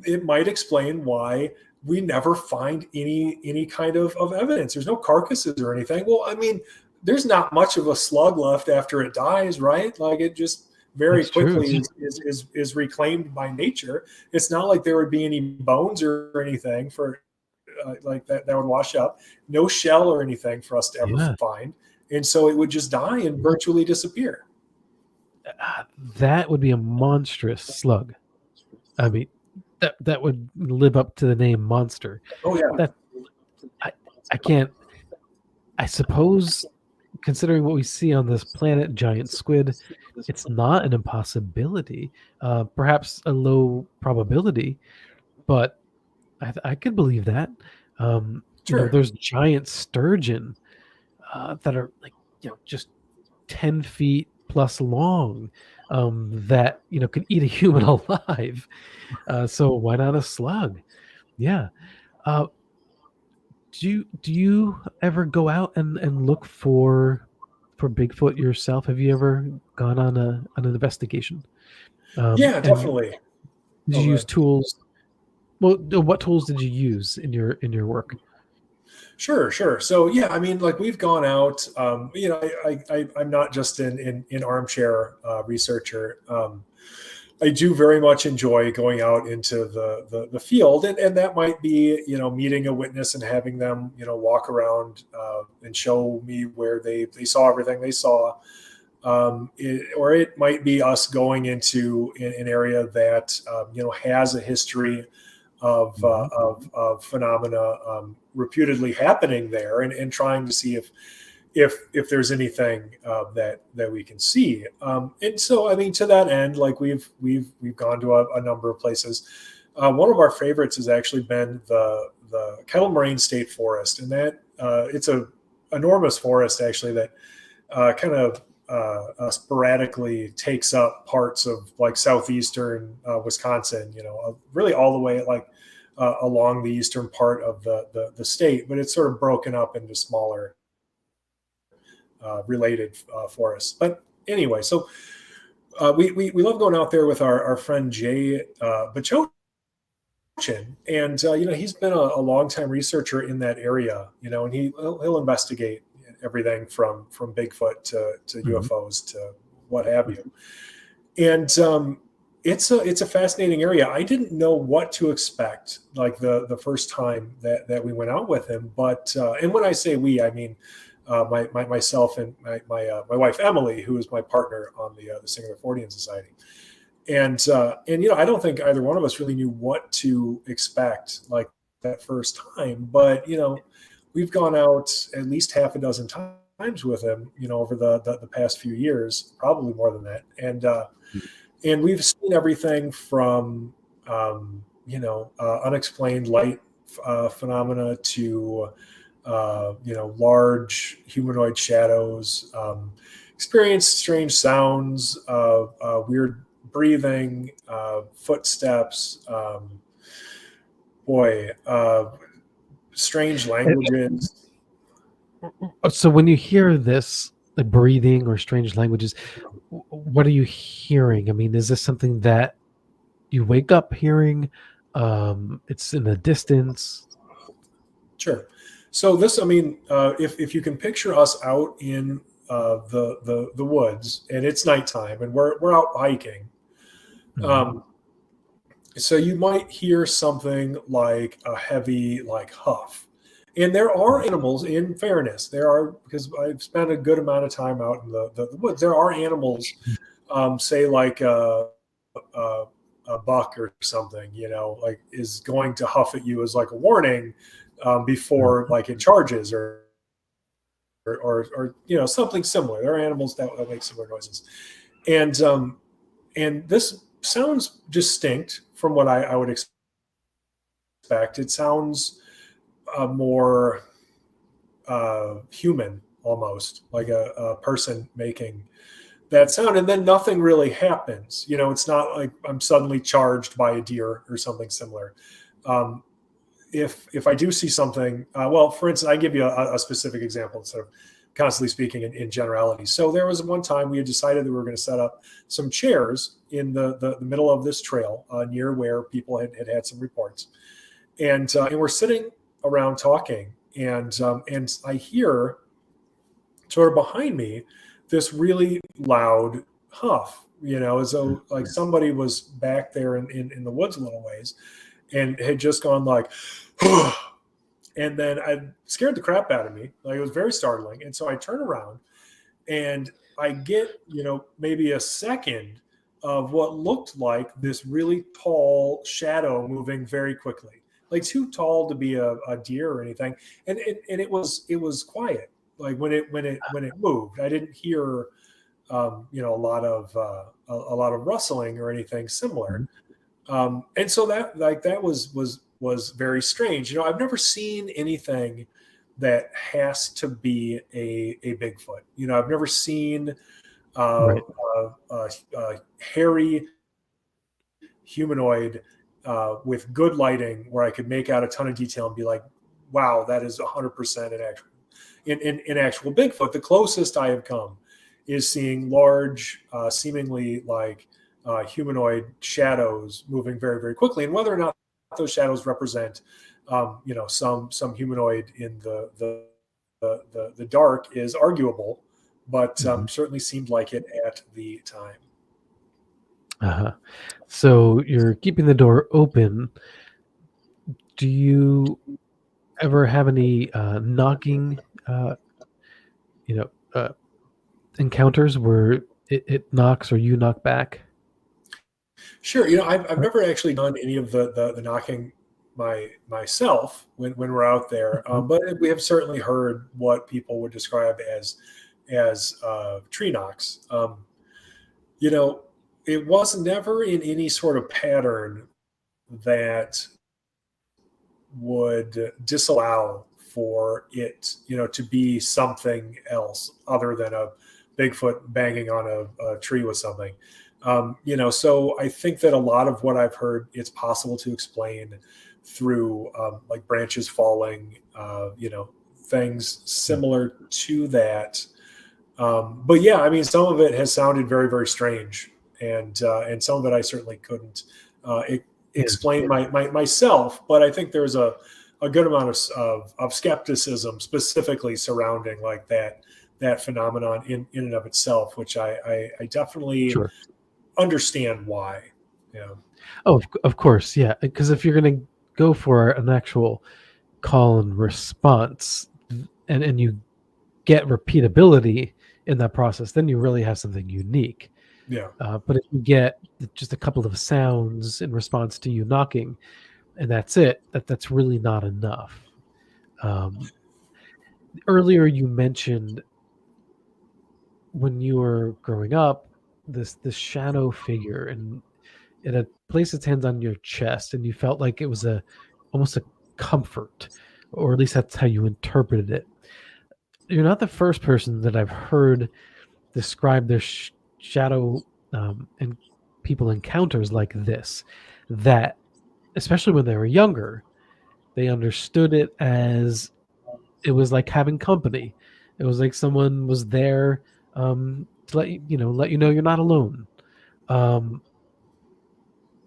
it might explain why we never find any kind of evidence. There's no carcasses or anything. Well, I mean, there's not much of a slug left after it dies, right? Like it just very quickly is reclaimed by nature. It's not like there would be any bones or anything for like that would wash up. No shell or anything for us to ever find. And so it would just die and virtually disappear. That would be a monstrous slug. I mean, that would live up to the name monster. Oh yeah. I can't. I suppose, considering what we see on this planet, giant squid, it's not an impossibility. Perhaps a low probability, but I could believe that. Sure. There's giant sturgeon that are like just 10 feet plus long that could eat a human alive. So why not a slug? Yeah. Do you ever go out and look for Bigfoot yourself? Have you ever gone on an investigation? Yeah, definitely. Did you use tools? Well, what tools did you use in your work? Sure. So yeah, I mean, like we've gone out. I'm not just an armchair researcher. I do very much enjoy going out into the field, and that might be meeting a witness and having them walk around and show me where they saw everything they saw, or it might be us going into an area that has a history of phenomena reputedly happening there, and trying to see if there's anything that we can see. And so, I mean, to that end, like we've gone to a number of places. One of our favorites has actually been the Kettle Moraine State Forest, and that it's a enormous forest actually that kind of sporadically takes up parts of like southeastern Wisconsin, really all the way like along the eastern part of the state, but it's sort of broken up into smaller related forests. But anyway, so we love going out there with our friend Jay Bachochin, and he's been a longtime researcher in that area, and he'll investigate everything from Bigfoot to UFOs to what have you. And it's a fascinating area. I didn't know what to expect like the first time that we went out with him, but and when I say we, I mean myself and my wife Emily, who is my partner on the Singular Fortean Society. And I don't think either one of us really knew what to expect like that first time, but we've gone out at least half a dozen times with him, over the past few years, probably more than that. And we've seen everything from, unexplained light phenomena to, large humanoid shadows, experienced strange sounds, weird breathing, footsteps, strange languages. So when you hear this, the breathing or strange languages, what are you hearing? I mean, is this something that you wake up hearing? It's in the distance. Sure. So this, I mean, if you can picture us out in the woods and it's nighttime and we're out hiking, so you might hear something like a heavy like huff. And there are animals, in fairness, because I've spent a good amount of time out in the woods, there are animals, say like a buck or something, like is going to huff at you as like a warning before like it charges or something similar. There are animals that make similar noises, and this sounds distinct from what I would expect. It sounds more human, almost like a person making that sound, and then nothing really happens. It's not like I'm suddenly charged by a deer or something similar. If I do see something, well, for instance, I give you a specific example instead of constantly speaking in generality. So there was one time we had decided that we were going to set up some chairs in the middle of this trail near where people had some reports, and we're sitting around talking, and I hear sort of behind me this really loud huff, as though like somebody was back there in the woods a little ways and had just gone like, and then I scared the crap out of me. Like, it was very startling. And so I turn around and I get, maybe a second of what looked like this really tall shadow moving very quickly, like too tall to be a deer or anything. And it was quiet. Like when it moved, I didn't hear, a lot of rustling or anything similar. And so that was very strange. I've never seen anything that has to be a Bigfoot. I've never seen a hairy humanoid with good lighting where I could make out a ton of detail and be like, wow, that is 100% an actual Bigfoot. The closest I have come is seeing large, seemingly like humanoid shadows moving very, very quickly. And whether or not those shadows represent, some humanoid in the dark is arguable, but certainly seemed like it at the time. So you're keeping the door open. Do you ever have any knocking, encounters where it knocks or you knock back? Sure. I've never actually done any of the knocking myself when we're out there, but we have certainly heard what people would describe as tree knocks. It was never in any sort of pattern that would disallow for it, to be something else other than a Bigfoot banging on a tree with something. So I think that a lot of what I've heard, it's possible to explain through like branches falling, things similar to that. But yeah, I mean, some of it has sounded very, very strange, and some of it I certainly couldn't explain myself. But I think there's a good amount of skepticism specifically surrounding like that phenomenon in and of itself, which I definitely understand why. Yeah. Oh, of course, yeah. Because if you're going to go for an actual call and response, and you get repeatability in that process, then you really have something unique. Yeah. But if you get just a couple of sounds in response to you knocking, and that's it, that's really not enough. Earlier you mentioned when you were growing up, this shadow figure, and it had placed its hands on your chest, and you felt like it was almost a comfort, or at least that's how you interpreted it. You're not the first person that I've heard describe their shadow and people encounters like this, that especially when they were younger, they understood it as it was like having company. It was like someone was there to let you know you're not alone. And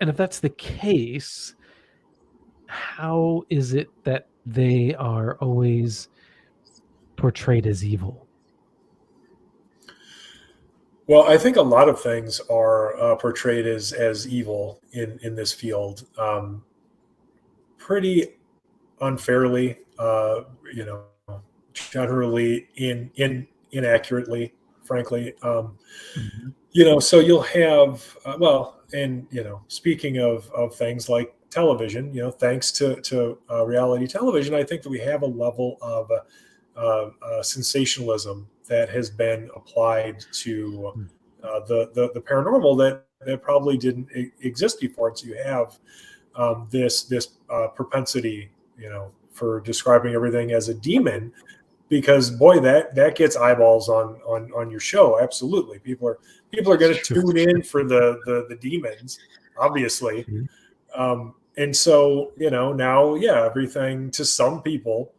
if that's the case, how is it that they are always portrayed as evil? Well, I think a lot of things are portrayed as evil in this field, pretty unfairly, generally inaccurately frankly. Mhm. So you'll have, and, speaking of things like television, thanks to reality television, I think that we have a level of sensationalism that has been applied to the paranormal that probably didn't exist before. And so you have this propensity, for describing everything as a demon, because boy, that gets eyeballs on your show. Absolutely, people are going to tune in for the demons, obviously. And so now, everything to some people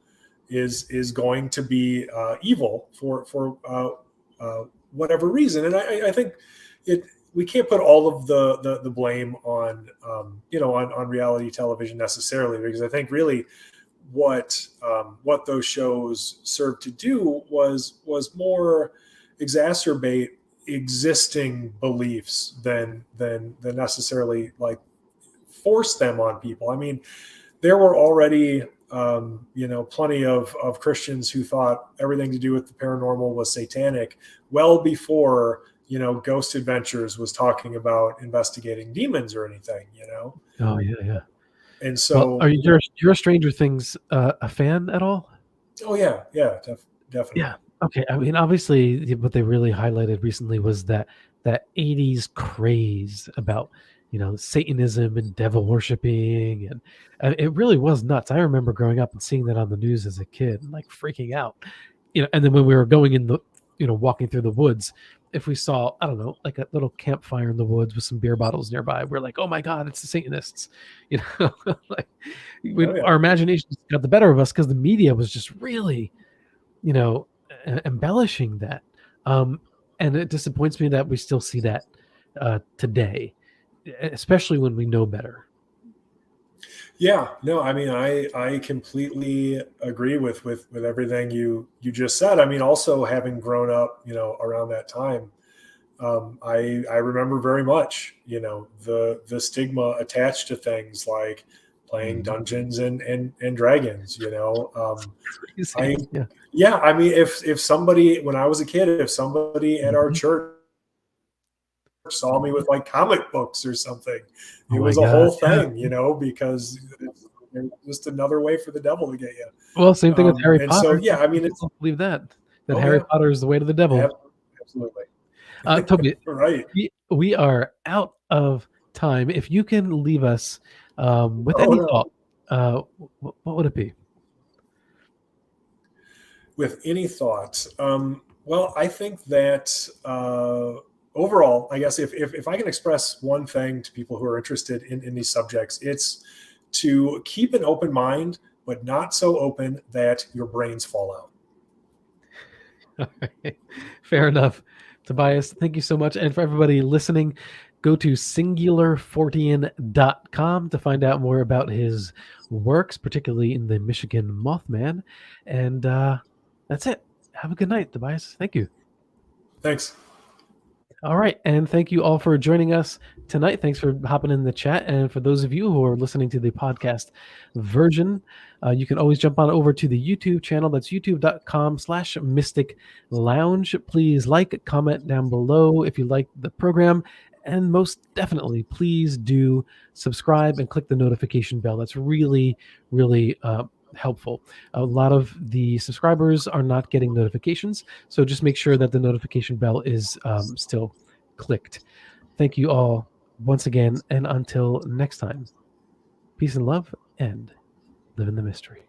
is going to be evil for whatever reason. And I think we can't put all of the blame on on reality television necessarily, because I think really what those shows served to do was more exacerbate existing beliefs than necessarily like force them on people. I mean, there were already plenty of Christians who thought everything to do with the paranormal was satanic well before Ghost Adventures was talking about investigating demons or anything. Oh yeah. And so, Well, you're a Stranger Things a fan at all? oh yeah, definitely. Yeah. Okay. I mean, obviously, what they really highlighted recently was that 80s craze about Satanism and devil worshiping, and it really was nuts. I remember growing up and seeing that on the news as a kid, and like freaking out. And then when we were going in the walking through the woods, if we saw, I don't know, like a little campfire in the woods with some beer bottles nearby, we're like, oh my God, it's the Satanists. Like our imaginations got the better of us because the media was just really, embellishing that. And it disappoints me that we still see that today, especially when we know better. Yeah, no, I mean, I completely agree with everything you just said. I mean, also having grown up, around that time, I remember very much, the stigma attached to things like playing Dungeons and Dragons. I mean, if somebody, when I was a kid, if somebody at our church saw me with like comic books or something, it was a whole thing, because it's just another way for the devil to get you. Well, same thing with Harry Potter. So I mean, I believe that Harry Potter is the way to the devil. Absolutely. Toby, right. We are out of time. If you can leave us with any thought, what would it be? With any thoughts? Well, I think that overall, I guess if I can express one thing to people who are interested in these subjects, it's to keep an open mind, but not so open that your brains fall out. All right. Fair enough. Tobias, thank you so much. And for everybody listening, go to singularfortean.com to find out more about his works, particularly in the Michigan Mothman. And that's it. Have a good night, Tobias. Thank you. Thanks. All right. And thank you all for joining us tonight. Thanks for hopping in the chat. And for those of you who are listening to the podcast version, you can always jump on over to the YouTube channel. That's youtube.com/Mystic Lounge. Please like, comment down below if you like the program. And most definitely, please do subscribe and click the notification bell. That's really, really helpful. A lot of the subscribers are not getting notifications, so just make sure that the notification bell is still clicked. Thank you all once again, and until next time, peace and love, and live in the mystery.